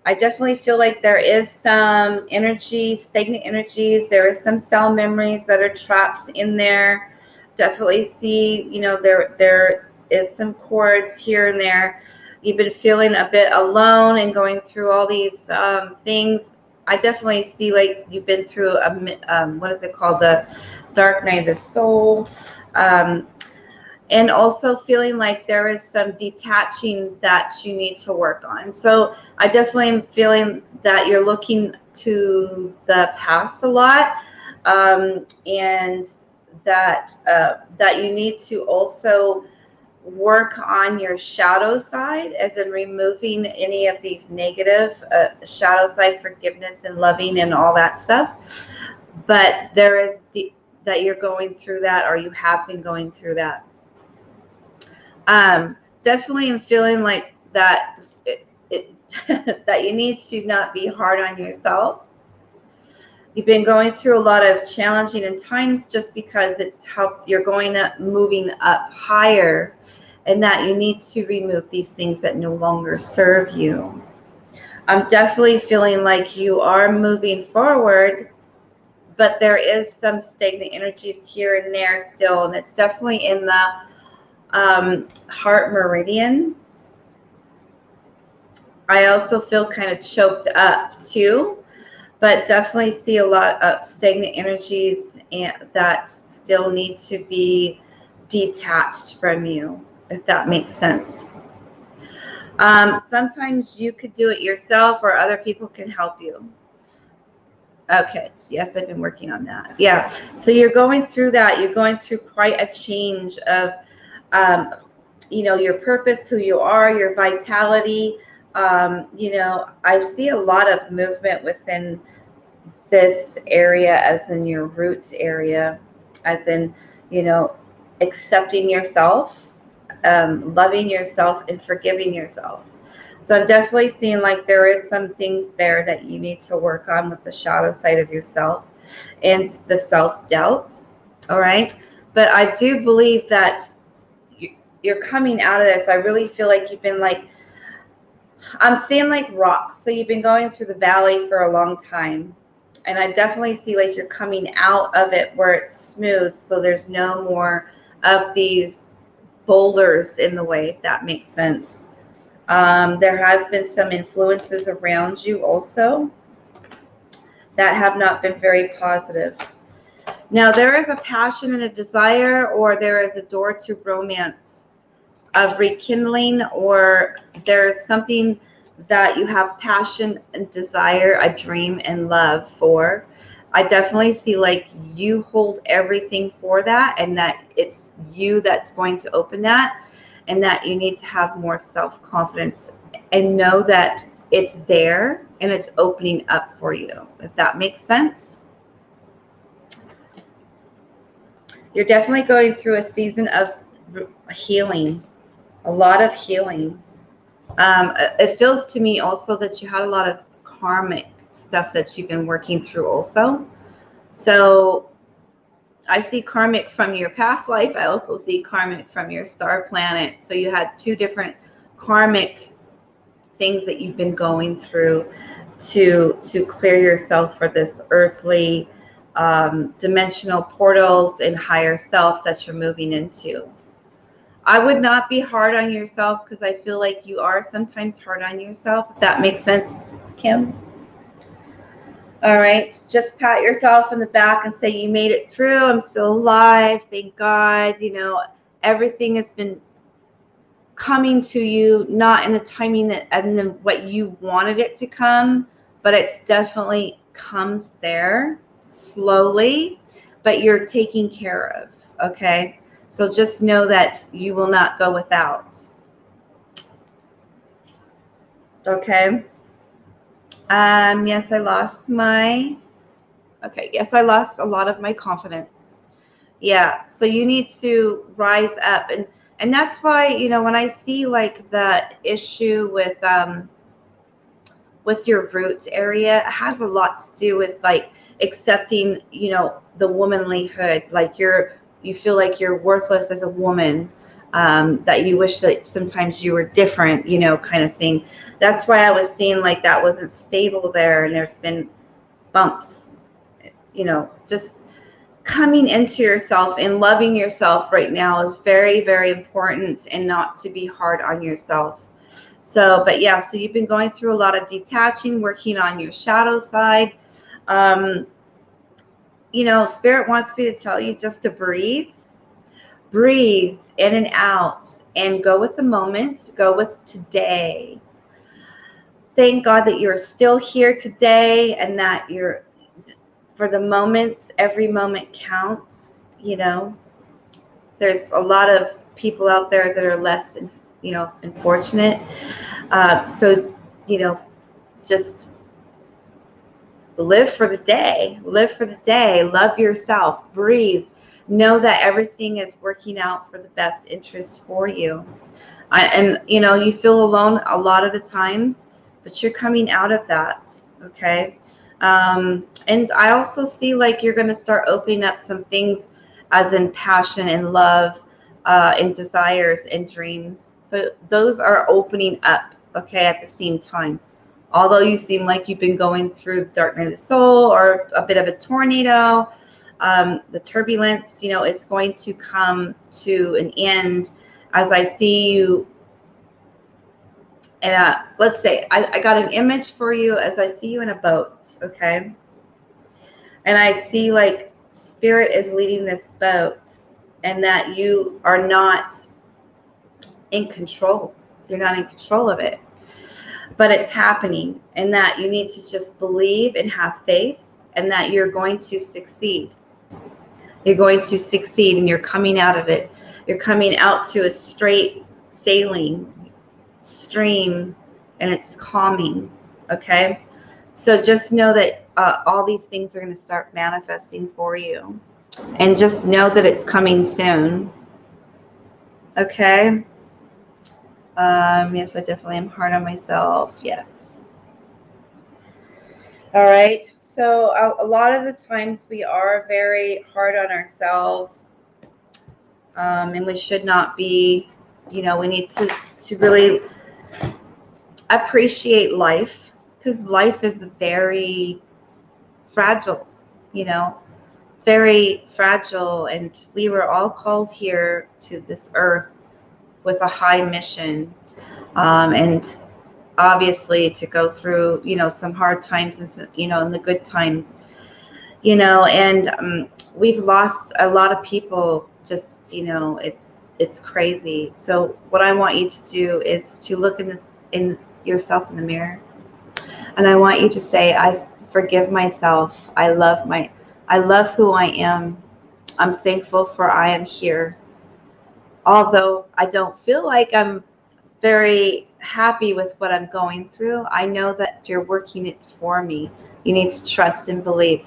S1: I definitely feel like there is some energy, stagnant energies. There is some cell memories that are trapped in there. Definitely see, there is some cords here and there. You've been feeling a bit alone and going through all these things. I definitely see like you've been through what is it called? The dark night of the soul. And also feeling like there is some detaching that you need to work on. So I definitely am feeling that you're looking to the past a lot, and that you need to also work on your shadow side, as in removing any of these negative shadow side, forgiveness and loving and all that stuff. But there is that you're going through that, or you have been going through that. Definitely am feeling like that that you need to not be hard on yourself. You've been going through a lot of challenging times just because it's how you're moving up higher, and that you need to remove these things that no longer serve you. I'm definitely feeling like you are moving forward, but there is some stagnant energies here and there still, and it's definitely in the heart meridian. I also feel kind of choked up too, but definitely see a lot of stagnant energies that still need to be detached from you, if that makes sense. Sometimes you could do it yourself or other people can help you. Okay, yes, I've been working on that. Yeah, so you're going through that. You're going through quite a change of, um, you know, your purpose, who you are, your vitality. You know, I see a lot of movement within this area, as in your roots area, as in, you know, accepting yourself, loving yourself, and forgiving yourself. So I'm definitely seeing like there is some things there that you need to work on with the shadow side of yourself and the self-doubt. All right. But I do believe that you're coming out of this. I really feel like you've been like, I'm seeing like rocks. So you've been going through the valley for a long time. And I definitely see like you're coming out of it where it's smooth. So there's no more of these boulders in the way, if that makes sense. There has been some influences around you also that have not been very positive. Now, there is a passion and a desire, or there is a door to romance of rekindling, or there's something that you have passion and desire, a dream and love for. I definitely see like you hold everything for that, and that it's you that's going to open that, and that you need to have more self-confidence and know that it's there and it's opening up for you, if that makes sense. You're definitely going through a season of healing, a lot of healing. It feels to me also that you had a lot of karmic stuff that you've been working through also. So I see karmic from your past life. I also see karmic from your star planet. So you had two different karmic things that you've been going through to clear yourself for this earthly dimensional portals and higher self that you're moving into. I would not be hard on yourself, because I feel like you are sometimes hard on yourself, if that makes sense, Kim. All right, just pat yourself in the back and say you made it through. I'm still alive, thank God. You know, everything has been coming to you, not in the timing that and then what you wanted it to come, but it's definitely comes there slowly, but you're taking care of. Okay, so just know that you will not go without. Okay. Yes, I lost my. Okay, yes, I lost a lot of my confidence. Yeah, so you need to rise up, and that's why, you know, when I see like that issue with your roots area, it has a lot to do with like accepting, you know, the womanlyhood. Like you feel like you're worthless as a woman, that you wish that sometimes you were different, you know, kind of thing. That's why I was seeing like that wasn't stable there, and there's been bumps, you know, just coming into yourself and loving yourself right now is very, very important, and not to be hard on yourself. So, but yeah, so you've been going through a lot of detaching, working on your shadow side. Um, you know, Spirit wants me to tell you just to breathe, breathe in and out, and go with the moment, go with today. Thank God that you're still here today, and that you're, for the moment, every moment counts. You know, there's a lot of people out there that are less, you know, unfortunate. So, you know, just live for the day, live for the day, love yourself, breathe, know that everything is working out for the best interest for you. And, you know, you feel alone a lot of the times, but you're coming out of that. Okay. And I also see like you're going to start opening up some things, as in passion and love, and desires and dreams. So those are opening up, okay, at the same time. Although you seem like you've been going through the dark night of the soul, or a bit of a tornado, the turbulence, you know, it's going to come to an end as I see you. And let's say I got an image for you as I see you in a boat, okay? And I see like Spirit is leading this boat, and that you are not in control. You're not in control of it. But it's happening, and that you need to just believe and have faith, and that you're going to succeed. You're going to succeed, and you're coming out of it. You're coming out to a straight sailing stream, and it's calming, okay? So just know that all these things are going to start manifesting for you. And just know that it's coming soon, okay? Yes, I definitely am hard on myself. Yes. All right. So a lot of the times we are very hard on ourselves, and we should not be. You know, we need to really appreciate life, because life is very fragile. You know, very fragile, and we were all called here to this earth with a high mission, and obviously to go through, you know, some hard times and some, you know, and the good times, you know, and we've lost a lot of people. Just, you know, it's crazy. So what I want you to do is to look in yourself in the mirror, and I want you to say, I forgive myself. I love who I am. I'm thankful for I am here. Although I don't feel like I'm very happy with what I'm going through, I know that you're working it for me. You need to trust and believe.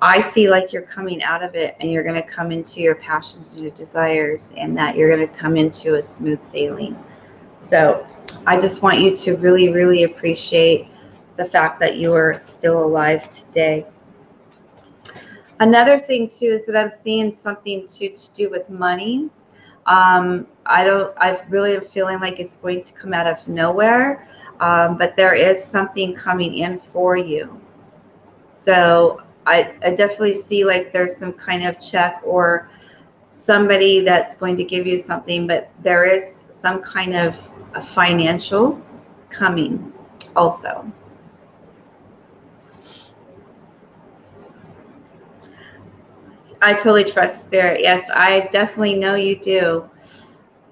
S1: I see like you're coming out of it, and you're going to come into your passions and your desires, and that you're going to come into a smooth sailing. So I just want you to really, really appreciate the fact that you are still alive today. Another thing too is that I'm seeing something to do with money. I really am feeling like it's going to come out of nowhere, but there is something coming in for you. So I definitely see like there's some kind of check or somebody that's going to give you something, but there is some kind of a financial coming also. I totally trust spirit. Yes, I definitely know you do.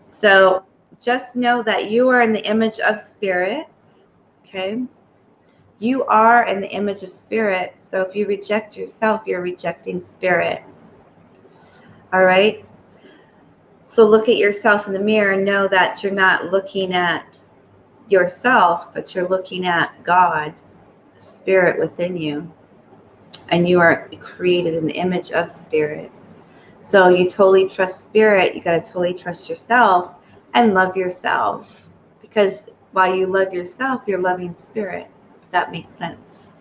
S1: So just know that you are in the image of spirit, okay? You are in the image of spirit. So if you reject yourself, you're rejecting spirit. All right? So look at yourself in the mirror and know that you're not looking at yourself, but you're looking at God, spirit within you. And you are created in the image of spirit. So you totally trust spirit. You got to totally trust yourself and love yourself. Because while you love yourself, you're loving spirit. If that makes sense.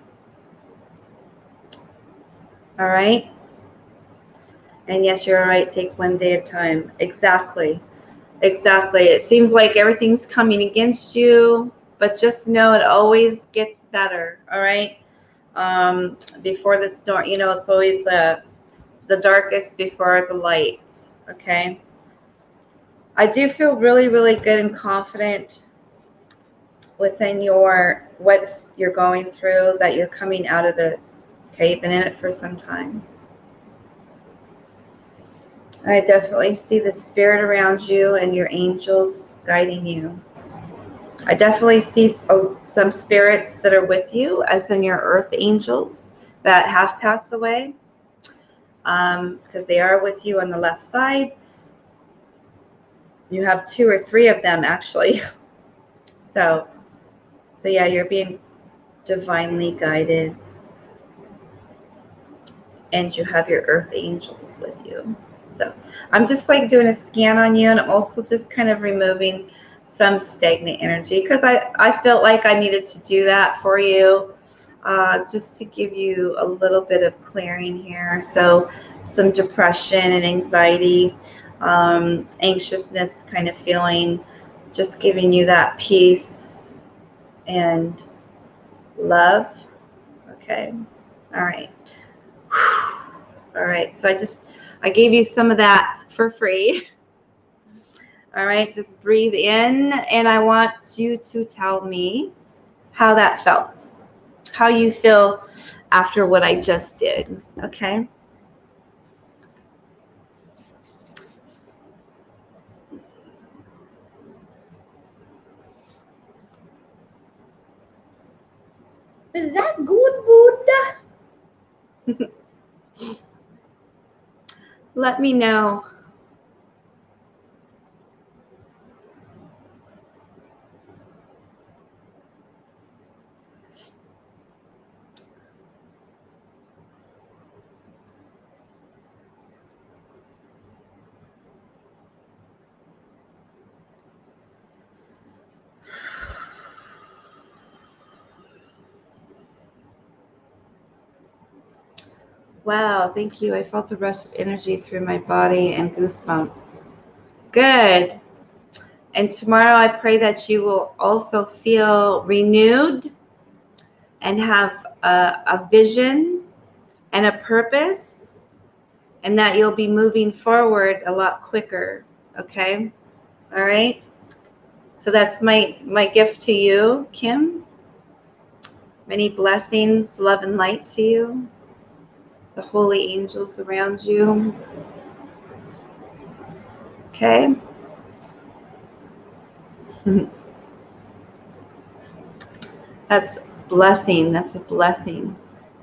S1: All right? And yes, you're all right. Take one day at a time. Exactly. Exactly. It seems like everything's coming against you, but just know it always gets better. All right? Before the storm, you know, it's always the darkest before the light. Okay? I do feel really, really good and confident within what you're going through, that you're coming out of this. Okay, you've been in it for some time. I definitely see the spirit around you and your angels guiding you. I definitely see some spirits that are with you, as in your earth angels that have passed away, because they are with you on the left side. You have 2 or 3 of them actually. So yeah, you're being divinely guided, and you have your earth angels with you. So I'm just like doing a scan on you, and also just kind of removing some stagnant energy, because I felt like I needed to do that for you, just to give you a little bit of clearing here. So some depression and anxiety, anxiousness kind of feeling, just giving you that peace and love. Okay. All right. All right. So I gave you some of that for free. All right. Just breathe in, and I want you to tell me how that felt, how you feel after what I just did. Okay. Is that good, Buddha? Let me know. Wow, thank you. I felt a rush of energy through my body and goosebumps. Good. And tomorrow I pray that you will also feel renewed and have a vision and a purpose, and that you'll be moving forward a lot quicker. Okay? All right? So that's my gift to you, Kim. Many blessings, love and light to you. The holy angels around you. Okay? That's blessing. That's a blessing.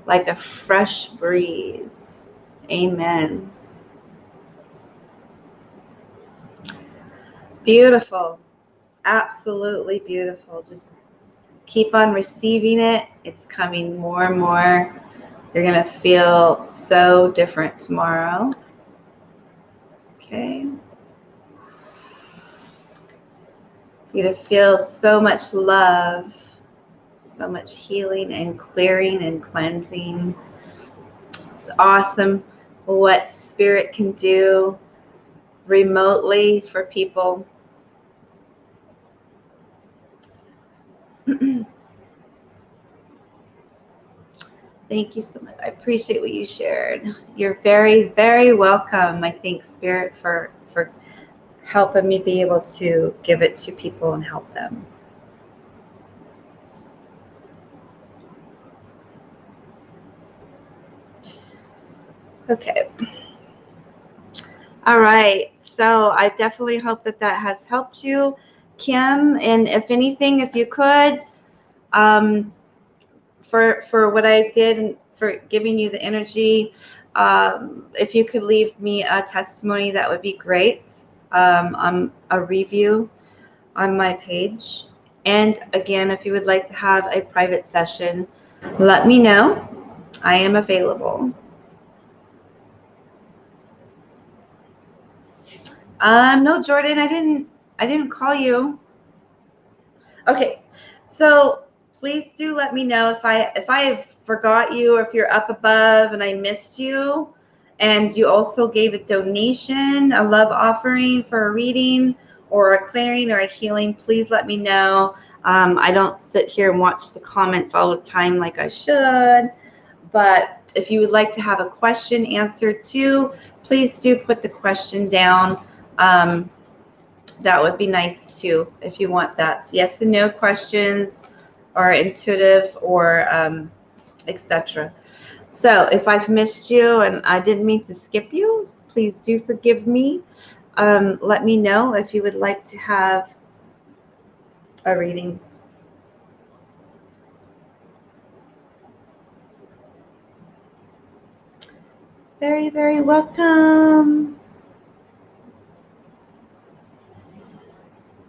S1: Like a fresh breeze. Amen. Beautiful. Absolutely beautiful. Just keep on receiving it. It's coming more and more. You're going to feel so different tomorrow. Okay. You're going to feel so much love, so much healing and clearing and cleansing. It's awesome what Spirit can do remotely for people. Thank you so much. I appreciate what you shared. You're very, very welcome. I thank Spirit for helping me be able to give it to people and help them. Okay. All right. So I definitely hope that that has helped you, Kim. And if anything, if you could, for what I did and for giving you the energy, if you could leave me a testimony, that would be great. On a review on my page. And again, if you would like to have a private session, let me know. I am available. No, Jordan, I didn't call you. Okay, so please do let me know if I forgot you, or if you're up above and I missed you, and you also gave a donation, a love offering for a reading or a clearing or a healing. Please let me know. I don't sit here and watch the comments all the time like I should, but if you would like to have a question answered too, please do put the question down. That would be nice too, if you want that. Yes and no questions, or intuitive, or etc. So if I've missed you and I didn't mean to skip you, please do forgive me. Let me know if you would like to have a reading. Very, very welcome.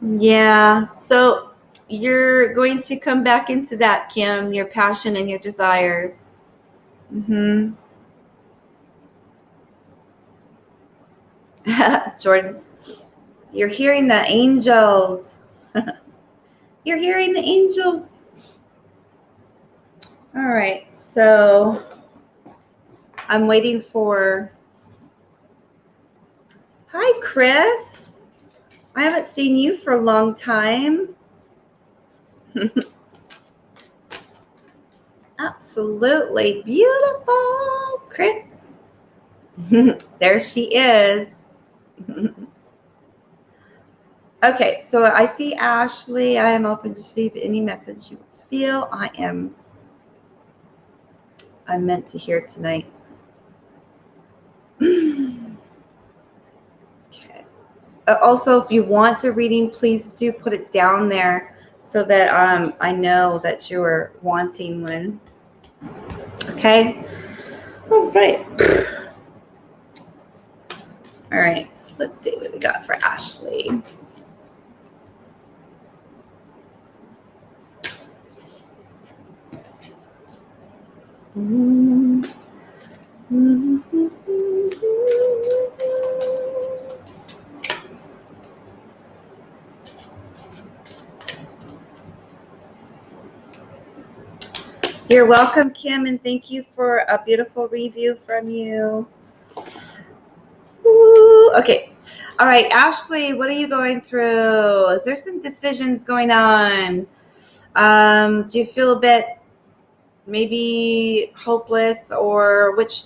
S1: Yeah, so you're going to come back into that, Kim, your passion and your desires. Jordan, you're hearing the angels. You're hearing the angels. All right, so I'm waiting for... Hi, Chris. I haven't seen you for a long time. Absolutely beautiful, Chris. There she is. Okay, so I see Ashley. I am open to receive any message you feel I'm meant to hear tonight. Okay. Also, if you want a reading, please do put it down there so that I know that you are wanting one. Okay. All right. All right. Let's see what we got for Ashley. You're welcome, Kim, and thank you for a beautiful review from you. Ooh, okay. All right, Ashley, what are you going through? Is there some decisions going on? Do you feel a bit maybe hopeless, or which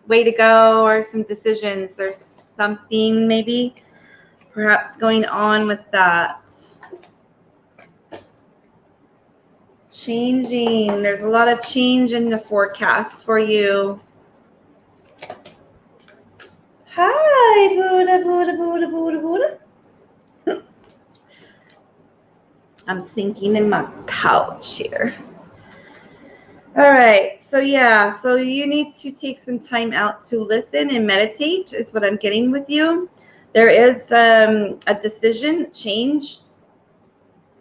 S1: way to go, or some decisions? There's something maybe perhaps going on with that. Changing. There's a lot of change in the forecast for you. Hi, Buddha, Buddha, Buddha, Buddha, Buddha. I'm sinking in my couch here. All right, so yeah, so you need to take some time out to listen and meditate is what I'm getting with you. There is a decision, change.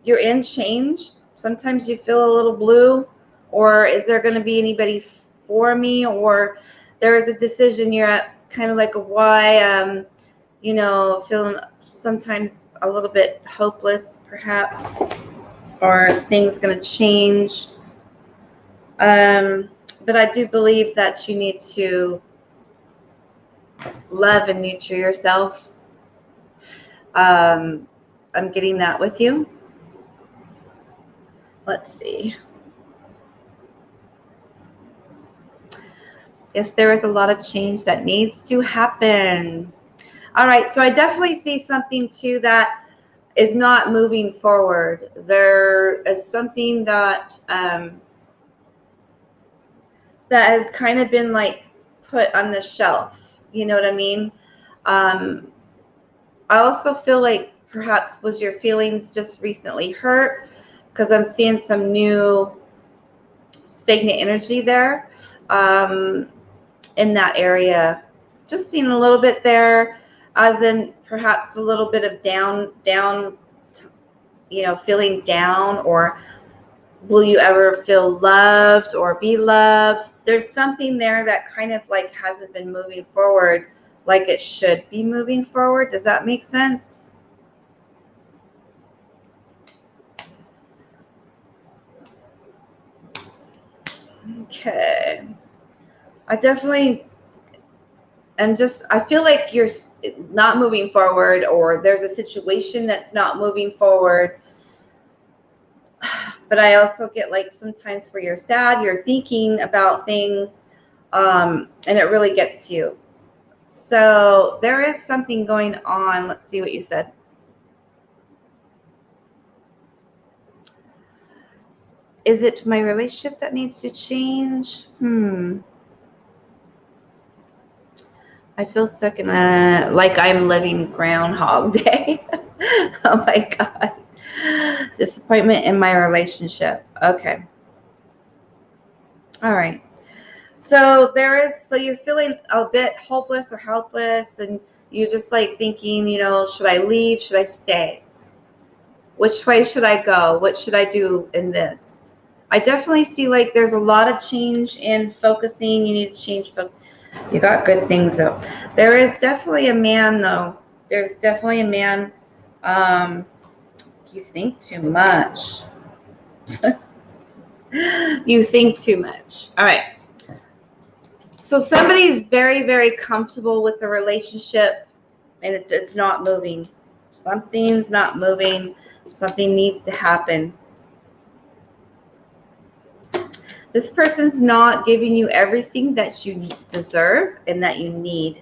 S1: You're in change. Sometimes you feel a little blue, or is there going to be anybody for me, or there is a decision you're at kind of like a why, you know, feeling sometimes a little bit hopeless perhaps, or is things going to change? But I do believe that you need to love and nurture yourself. I'm getting that with you. Let's see. Yes, there is a lot of change that needs to happen. All right, so I definitely see something too that is not moving forward. There is something that that has kind of been like put on the shelf. You know what I mean? I also feel like perhaps was your feelings just recently hurt, because I'm seeing some new stagnant energy there in that area. Just seeing a little bit there, as in perhaps a little bit of down, you know, feeling down, or will you ever feel loved or be loved? There's something there that kind of like hasn't been moving forward like it should be moving forward. Does that make sense? Okay. I definitely am just, I feel like you're not moving forward, or there's a situation that's not moving forward. But I also get like sometimes where you're sad, you're thinking about things, and it really gets to you. So there is something going on. Let's see what you said. Is it my relationship that needs to change? I feel stuck in a, like I'm living Groundhog Day. Oh my God. Disappointment in my relationship. Okay. All right. So there is, so you're feeling a bit hopeless or helpless, and you're just like thinking, you know, should I leave? Should I stay? Which way should I go? What should I do in this? I definitely see like there's a lot of change in focusing. You need to change focus. You got good things though. There is definitely a man though. There's definitely a man. You think too much. You think too much. All right. So somebody's very, very comfortable with the relationship, and it is not moving. Something's not moving. Something needs to happen. This person's not giving you everything that you deserve and that you need.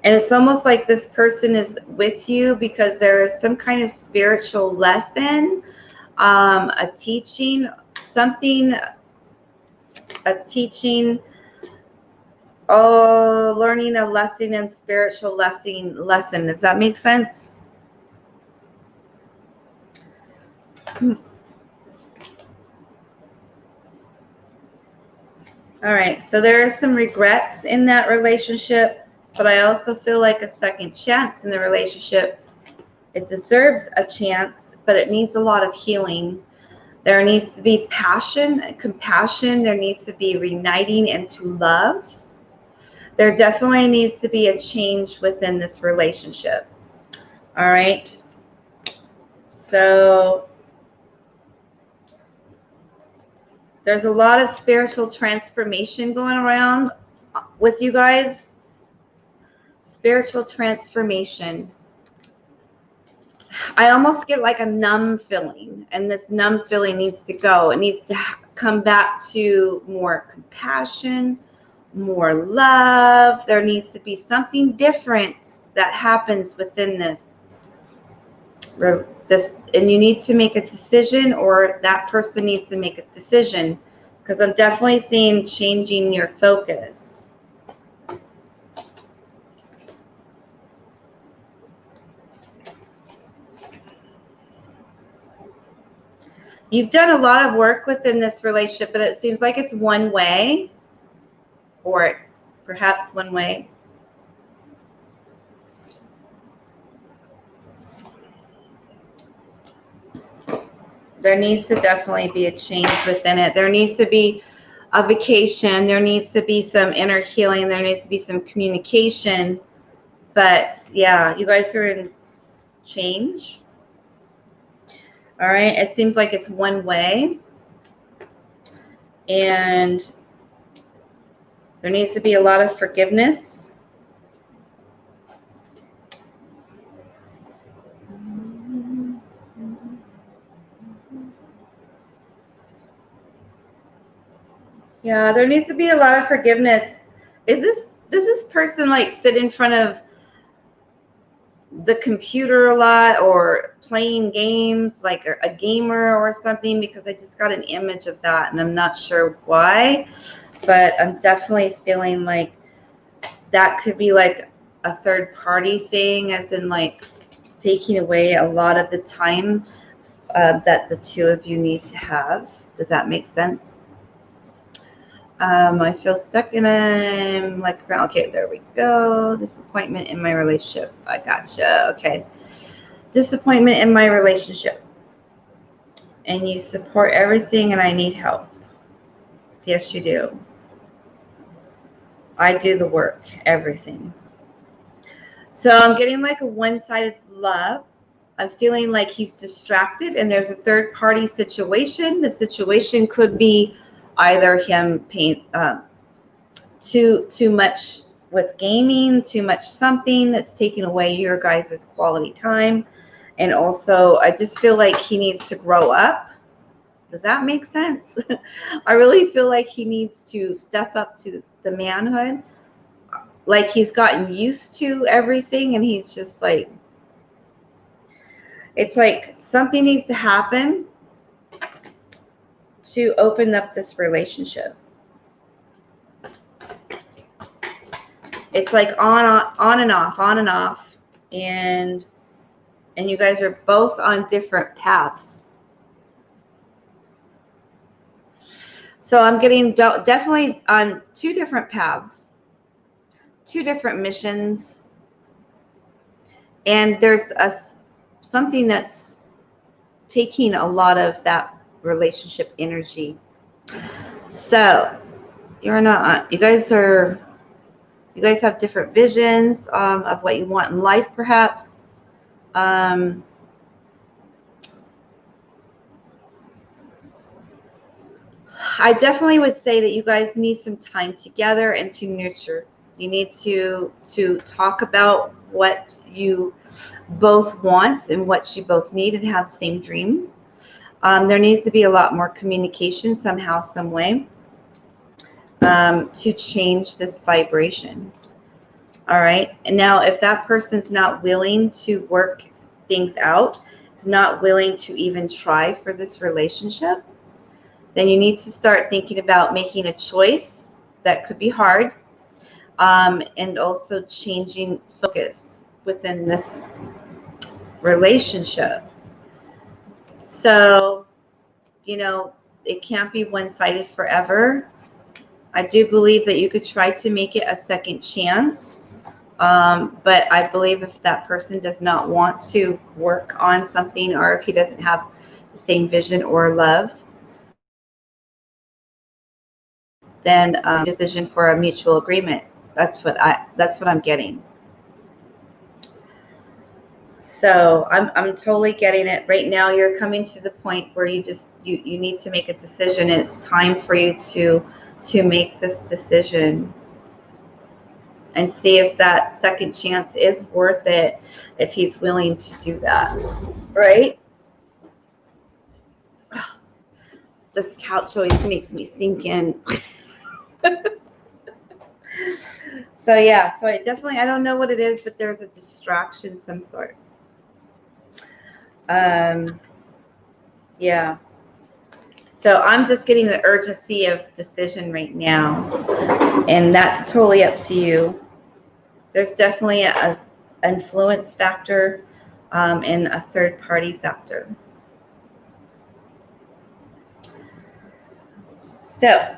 S1: And it's almost like this person is with you because there is some kind of spiritual lesson, a teaching, something, a teaching, learning a lesson and spiritual lesson. Does that make sense? All right, so there are some regrets in that relationship, but I also feel like a second chance in the relationship. It deserves a chance, but it needs a lot of healing. There needs to be passion, compassion. There needs to be reuniting into love. There definitely needs to be a change within this relationship. All right. So there's a lot of spiritual transformation going around with you guys. Spiritual transformation. I almost get like a numb feeling, and this numb feeling needs to go. It needs to come back to more compassion, more love. There needs to be something different that happens within this, and you need to make a decision, or that person needs to make a decision, because I'm definitely seeing changing your focus. You've done a lot of work within this relationship, but it seems like it's one way, or perhaps one way. There needs to definitely be a change within it. There needs to be a vacation. There needs to be some inner healing. There needs to be some communication. But yeah, you guys are in change. All right. It seems like it's one way. And there needs to be a lot of forgiveness. Yeah, there needs to be a lot of forgiveness. Does this person like sit in front of the computer a lot, or playing games, like a gamer or something? Because I just got an image of that, and I'm not sure why, but I'm definitely feeling like that could be like a third party thing, as in like taking away a lot of the time that the two of you need to have. Does that make sense? I feel stuck in a, like, okay, there we go. Disappointment in my relationship. I gotcha. Okay. Disappointment in my relationship. And you support everything, and I need help. Yes, you do. I do the work, everything. So I'm getting like a one-sided love. I'm feeling like he's distracted, and there's a third party situation. The situation could be either him paying too much with gaming, too much something that's taking away your guys' quality time. And also, I just feel like he needs to grow up. Does that make sense? I really feel like he needs to step up to the manhood. Like he's gotten used to everything, and he's just like, it's like something needs to happen to open up this relationship. It's like on and off, and you guys are both on different paths. So I'm getting definitely on two different paths, two different missions, and there's something that's taking a lot of that relationship energy. So you guys have different visions of what you want in life, perhaps. I definitely would say that you guys need some time together and to nurture. You need to talk about what you both want and what you both need, and have the same dreams. There needs to be a lot more communication somehow, some way, to change this vibration. All right. And now, if that person's not willing to work things out, is not willing to even try for this relationship, then you need to start thinking about making a choice. That could be hard. And also changing focus within this relationship. So, you know, it can't be one-sided forever. I do believe that you could try to make it a second chance. But I believe if that person does not want to work on something, or if he doesn't have the same vision or love, then decision for a mutual agreement. That's what I'm getting. So I'm totally getting it. Right now you're coming to the point where you need to make a decision, and it's time for you to make this decision and see if that second chance is worth it, if he's willing to do that, right? This couch always makes me sink in. So yeah, so I don't know what it is, but there's a distraction some sort. Yeah. So I'm just getting the urgency of decision right now, and that's totally up to you. There's definitely a influence factor and a third party factor. So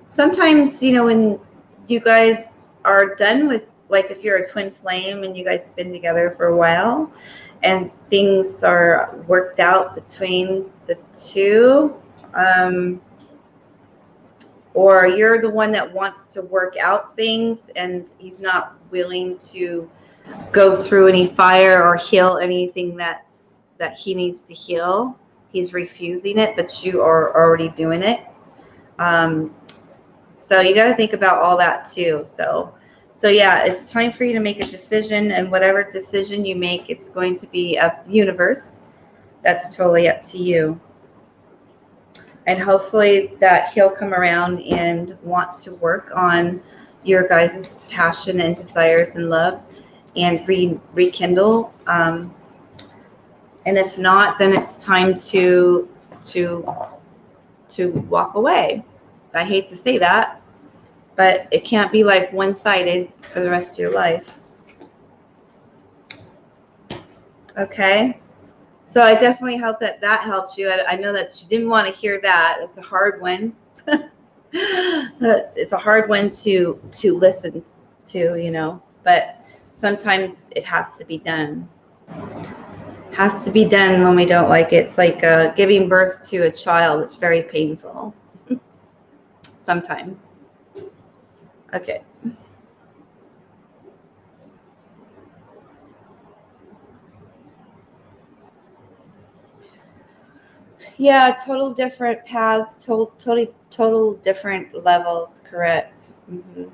S1: sometimes, you know, when you guys are done with, like if you're a twin flame and you guys have been together for a while and things are worked out between the two, or you're the one that wants to work out things and he's not willing to go through any fire or heal anything that he needs to heal, he's refusing it, but you are already doing it. So you got to think about all that too. So yeah, it's time for you to make a decision, and whatever decision you make, it's going to be of the universe. That's totally up to you. And hopefully that he'll come around and want to work on your guys' passion and desires and love and rekindle. And if not, then it's time to walk away. I hate to say that, but it can't be like one-sided for the rest of your life. Okay? So I definitely hope that helped you. I know that you didn't want to hear that. It's a hard one. It's a hard one to listen to, you know, but sometimes it has to be done. Has to be done when we don't like it. It's like giving birth to a child. It's very painful. Sometimes. Okay. Yeah, total different paths, total different levels, correct. Mm-hmm.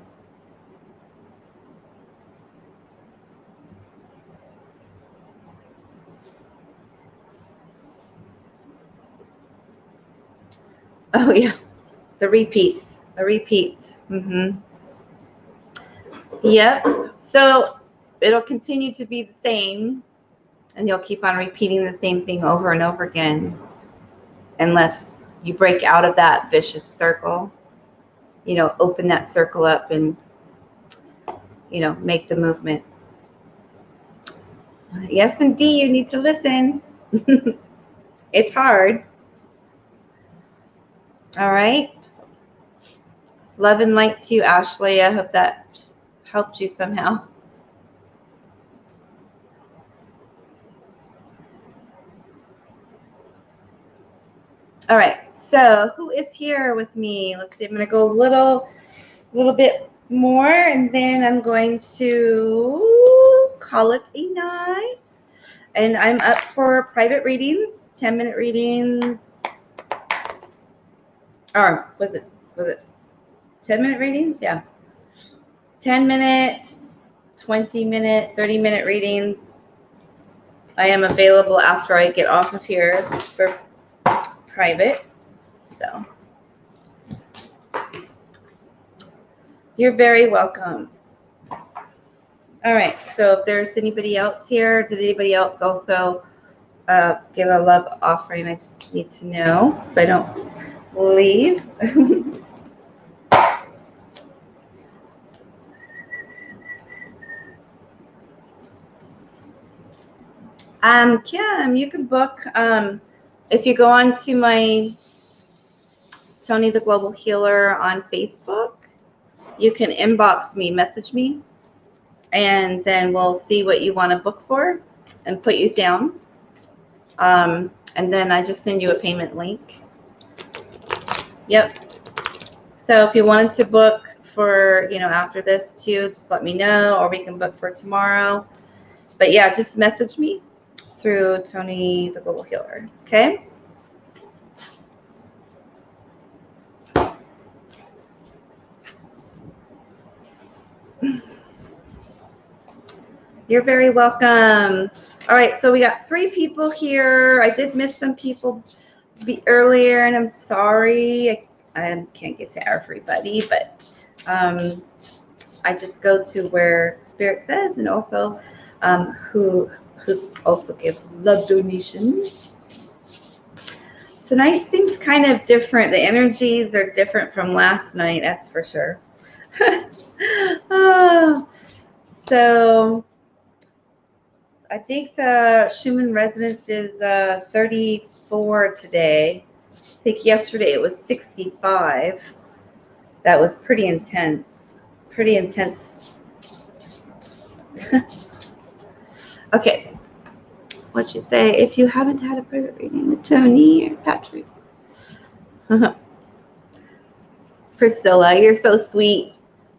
S1: Oh yeah, the repeats, Mm-hmm. Yep. So it'll continue to be the same, and you'll keep on repeating the same thing over and over again, unless you break out of that vicious circle. You know, open that circle up and, you know, make the movement. Yes, indeed, you need to listen. It's hard. All right. Love and light to you, Ashley. I hope that helped you somehow. All right. So who is here with me? Let's see. I'm going to go a little bit more, and then I'm going to call it a night. And I'm up for private readings, 10-minute readings. Or was it 10-minute readings? Yeah. 10-minute, 20-minute, 30-minute readings. I am available after I get off of here for private. So you're very welcome. All right. So if there's anybody else here, did anybody else also give a love offering? I just need to know so I don't leave. Kim, you can book if you go on to my Tony the Global Healer on Facebook, you can inbox me, message me, and then we'll see what you want to book for and put you down. And then I just send you a payment link. Yep. So if you wanted to book for, you know, after this too, just let me know, or we can book for tomorrow. But yeah, just message me through Tony the Global Healer. Okay. You're very welcome. All right, so we got 3 people here. I did miss some people earlier, and I'm sorry. I can't get to everybody, but I just go to where Spirit says, and also who also gives love donations. Tonight seems kind of different. The energies are different from last night, that's for sure. So I think the Schumann resonance is 34 today. I think yesterday it was 65. That was pretty intense. Pretty intense. Okay. What'd she say? If you haven't had a private reading with Tony or Patrick. Priscilla, you're so sweet.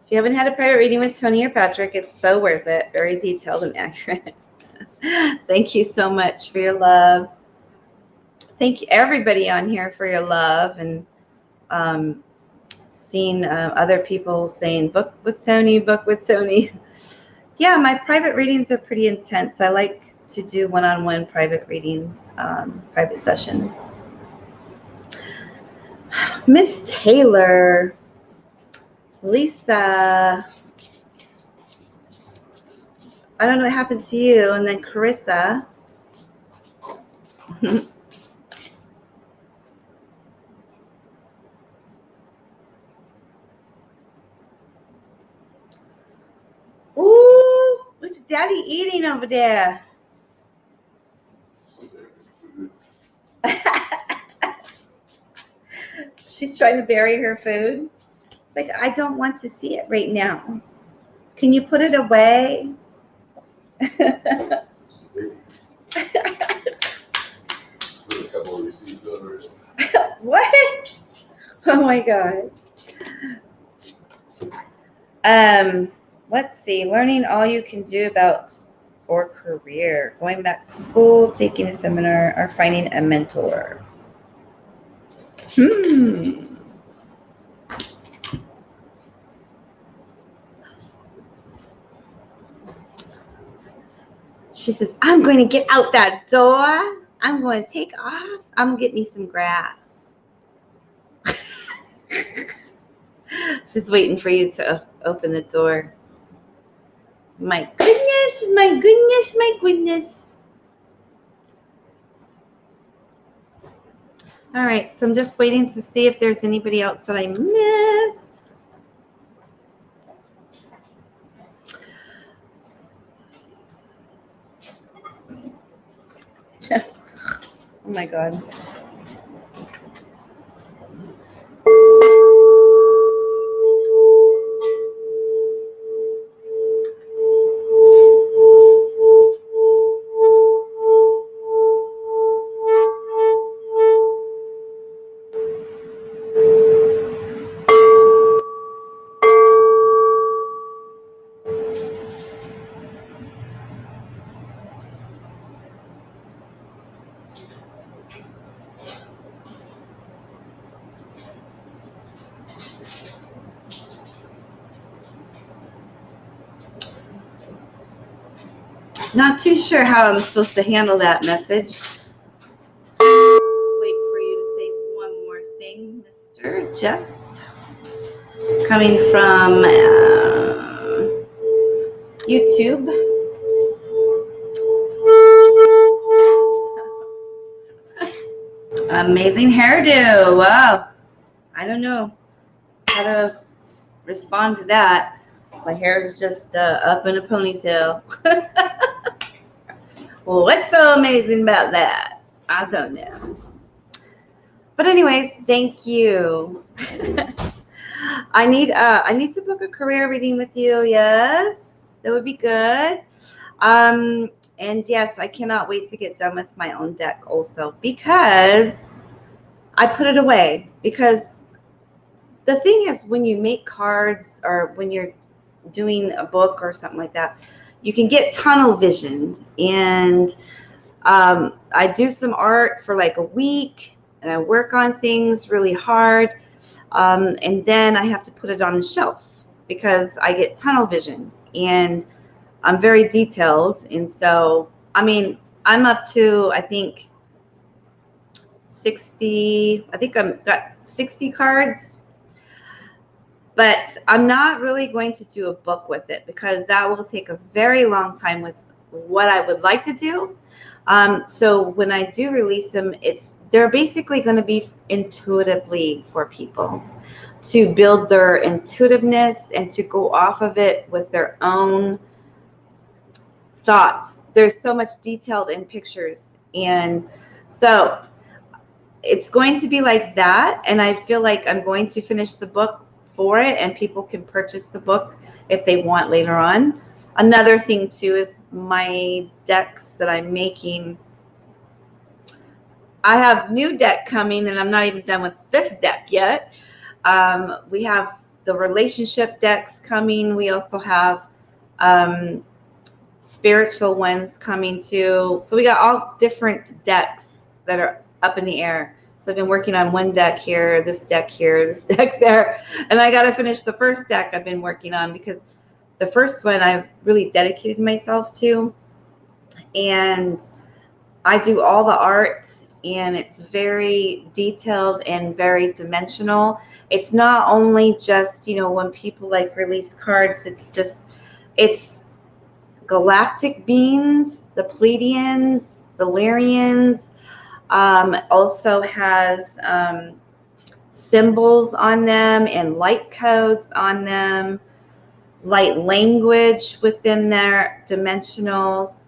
S1: If you haven't had a private reading with Tony or Patrick, it's so worth it. Very detailed and accurate. Thank you so much for your love. Thank you everybody on here for your love, and seeing other people saying book with Tony, book with Tony. Yeah, my private readings are pretty intense. I like to do one-on-one private readings, private sessions. Miss Taylor, Lisa, I don't know what happened to you, and then Carissa. Ooh, what's Daddy eating over there? She's trying to bury her food. It's like, I don't want to see it right now. Can you put it away? What? Oh my God. Let's see. Learning all you can do about or career. Going back to school, taking a seminar, or finding a mentor. She says, I'm going to get out that door. I'm going to take off. I'm going to get me some grass. She's waiting for you to open the door. My goodness, my goodness, my goodness. All right, so I'm just waiting to see if there's anybody else that I missed. Oh my God. Not too sure how I'm supposed to handle that message. Wait for you to say one more thing, Mr. Jess. Coming from YouTube. Amazing hairdo. Wow. I don't know how to respond to that. My hair is just up in a ponytail. Well, what's so amazing about that? I don't know. But anyways, thank you. I need to book a career reading with you. Yes, that would be good. And yes, I cannot wait to get done with my own deck also, because I put it away. Because the thing is, when you make cards or when you're doing a book or something like that, you can get tunnel visioned. And I do some art for like a week, and I work on things really hard. And then I have to put it on the shelf because I get tunnel vision, and I'm very detailed. And so, I mean, I'm up to, I think, 60, I think I've got 60 cards, but I'm not really going to do a book with it because that will take a very long time with what I would like to do. So when I do release them, they're basically going to be intuitively for people to build their intuitiveness and to go off of it with their own thoughts. There's so much detailed in pictures, and so it's going to be like that. And I feel like I'm going to finish the book for it, and people can purchase the book if they want later on. Another thing too is my decks that I'm making. I have new deck coming, and I'm not even done with this deck yet. We have the relationship decks coming. We also have spiritual ones coming too. So we got all different decks that are up in the air. So I've been working on one deck here, this deck there, and I got to finish the first deck I've been working on, because the first one I've really dedicated myself to, and I do all the art, and it's very detailed and very dimensional. It's not only just, you know, when people like release cards, it's galactic beings, the Pleiadians, the Lyrians. Also has symbols on them and light codes on them, light language within their dimensionals.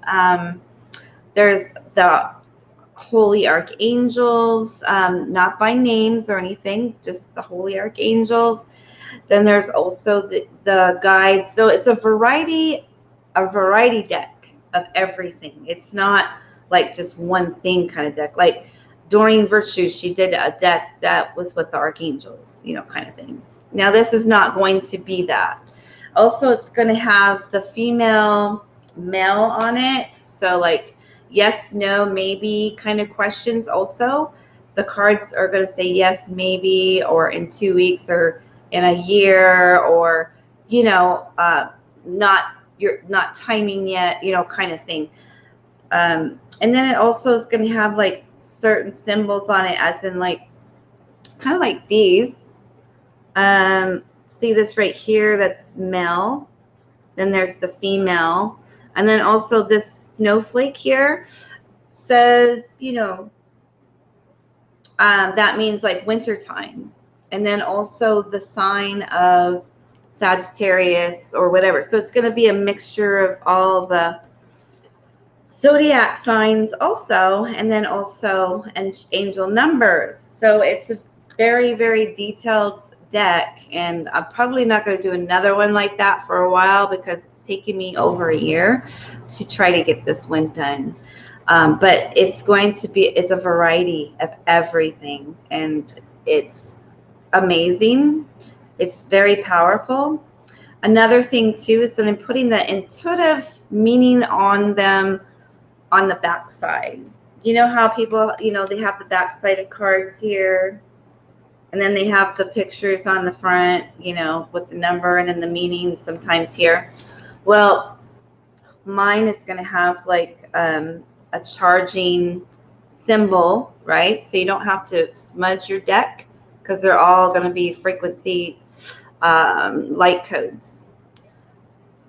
S1: There's the holy archangels, not by names or anything, just the holy archangels. Then there's also the guides. So it's a variety deck of everything. It's not like just one thing kind of deck. Like Doreen Virtue, she did a deck that was with the archangels, you know, kind of thing. Now this is not going to be that. Also, it's going to have the female, male on it. So like yes, no, maybe kind of questions also. The cards are going to say yes, maybe, or in 2 weeks, or in a year, or, you know, you're not timing yet, you know, kind of thing. And then it also is going to have like certain symbols on it, as in like kind of like these. See this right here? That's male. Then there's the female, and then also this snowflake here says, you know, that means like winter time. And then also the sign of Sagittarius or whatever. So it's going to be a mixture of all the zodiac signs also, and then also angel numbers. So it's a very, very detailed deck, and I'm probably not going to do another one like that for a while, because it's taken me over a year to try to get this one done. But it's going to be, it's a variety of everything, and it's amazing. It's very powerful. Another thing too is that I'm putting the intuitive meaning on them on the back side. You know how people, you know, they have the back side of cards here, and then they have the pictures on the front, you know, with the number and then the meaning sometimes here. Well, mine is going to have like a charging symbol, right? So you don't have to smudge your deck, because they're all going to be frequency light codes.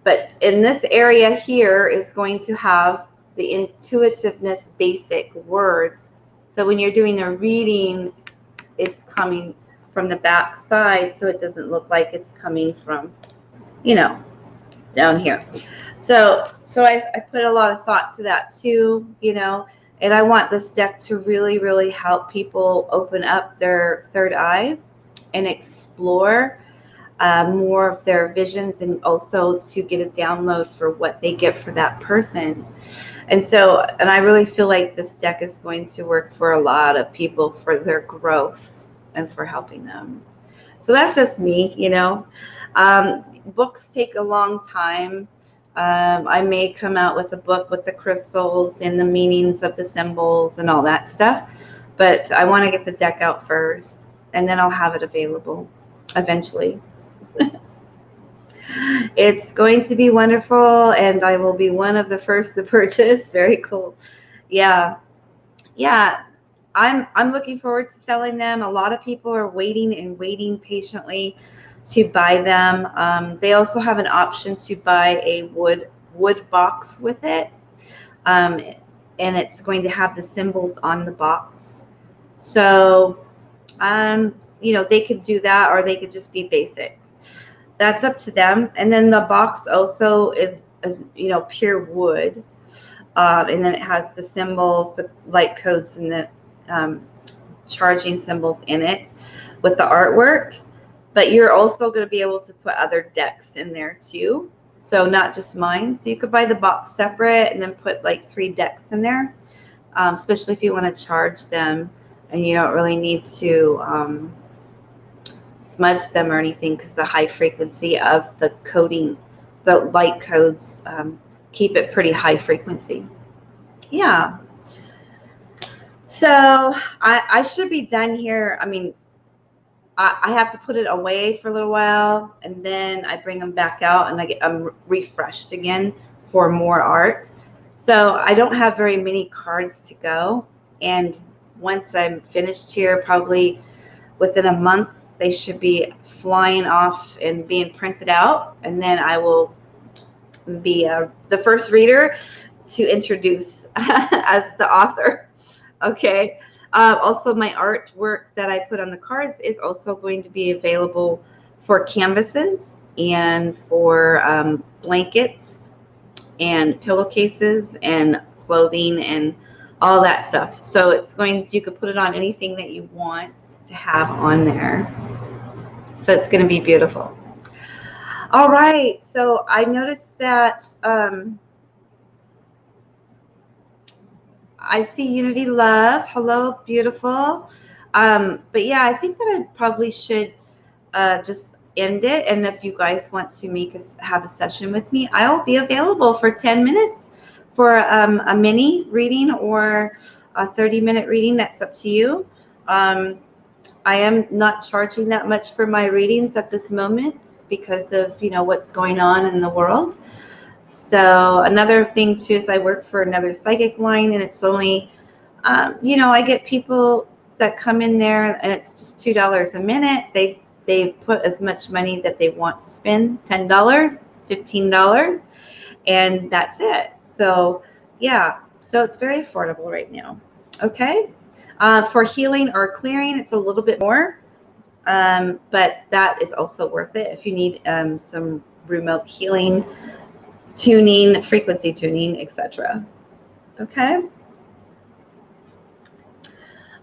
S1: But in this area here is going to have the intuitiveness basic words. So when you're doing a reading, it's coming from the back side, so it doesn't look like it's coming from, you know, down here. So I put a lot of thought to that too, you know, And I want this deck to really, really help people open up their third eye and explore more of their visions, and also to get a download for what they get for that person. And I really feel like this deck is going to work for a lot of people for their growth and for helping them. So that's just me, you know. Books take a long time. I may come out with a book with the crystals and the meanings of the symbols and all that stuff, but I want to get the deck out first, and then I'll have it available eventually. It's going to be wonderful, and I will be one of the first to purchase. Very cool. Yeah. Yeah. I'm looking forward to selling them. A lot of people are waiting and waiting patiently to buy them. They also have an option to buy a wood box with it. And it's going to have the symbols on the box. So, you know, they could do that, or they could just be basic. That's up to them. And then the box also is you know, pure wood. And then it has the symbols, the light codes, and the charging symbols in it with the artwork. But you're also going to be able to put other decks in there too. So not just mine. So you could buy the box separate and then put like 3 decks in there, especially if you want to charge them and you don't really need to smudge them or anything, because the high frequency of the coding, the light codes, keep it pretty high frequency. Yeah. So I should be done here. I mean, I have to put it away for a little while, and then I bring them back out, and I'm refreshed again for more art. So I don't have very many cards to go. And once I'm finished here, probably within a month, they should be flying off and being printed out. And then I will be the first reader to introduce as the author. Okay. Also, my artwork that I put on the cards is also going to be available for canvases and for blankets and pillowcases and clothing and all that stuff. So it's going, you could put it on anything that you want to have on there. So it's going to be beautiful. All right. So I noticed that I see Unity Love. Hello, beautiful. But yeah, I think that I probably should just end it. And if you guys want to have a session with me, I will be available for 10 minutes for a mini reading or a 30-minute reading. That's up to you. I am not charging that much for my readings at this moment because of, you know, what's going on in the world. So another thing too is I work for another psychic line, and it's only, you know, I get people that come in there and it's just $2 a minute. They put as much money that they want to spend, $10, $15, and that's it. So yeah, so it's very affordable right now. Okay. For healing or clearing, it's a little bit more, but that is also worth it if you need some remote healing, tuning, frequency tuning, etc. Okay.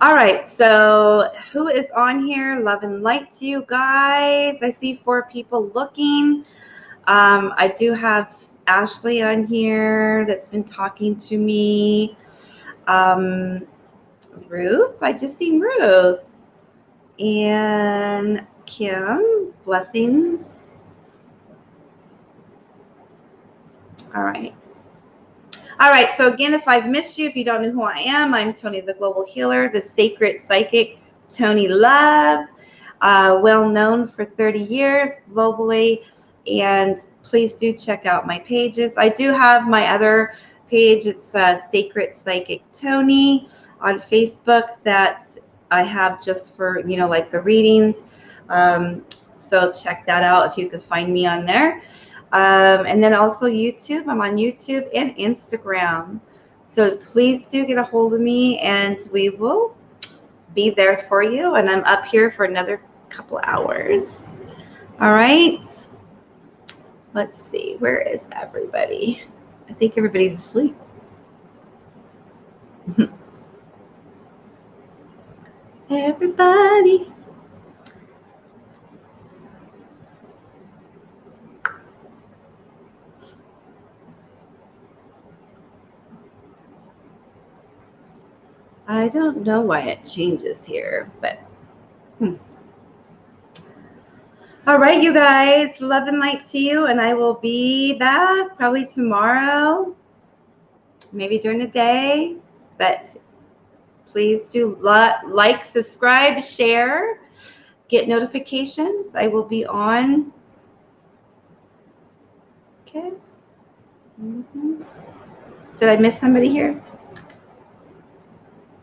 S1: All right. So who is on here? Love and light to you guys. I see 4 people looking. I do have Ashley on here that's been talking to me. Ruth, I just seen Ruth. And Kim, blessings. All right. All right. So again, if I've missed you, if you don't know who I am, I'm Tony the Global Healer, the sacred psychic, Tony Love, well known for 30 years globally. And please do check out my pages. I do have my other page. It's Sacred Psychic Tony on Facebook that I have just for, you know, like the readings. So check that out if you can find me on there. And then also YouTube. I'm on YouTube and Instagram. So please do get a hold of me, and we will be there for you. And I'm up here for another couple hours. All right. Let's see. Where is everybody? I think everybody's asleep. Everybody. I don't know why it changes here, but all right, you guys, love and light to you, and I will be back probably tomorrow, maybe during the day, but please do like, subscribe, share, get notifications. I will be on. Okay. Did I miss somebody here?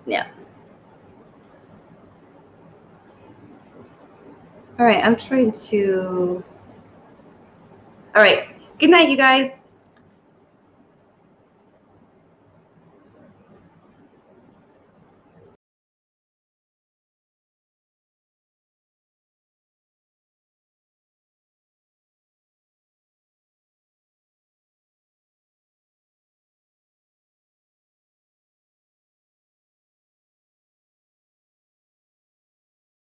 S1: No. All right, I'm trying to. All right. Good night, you guys.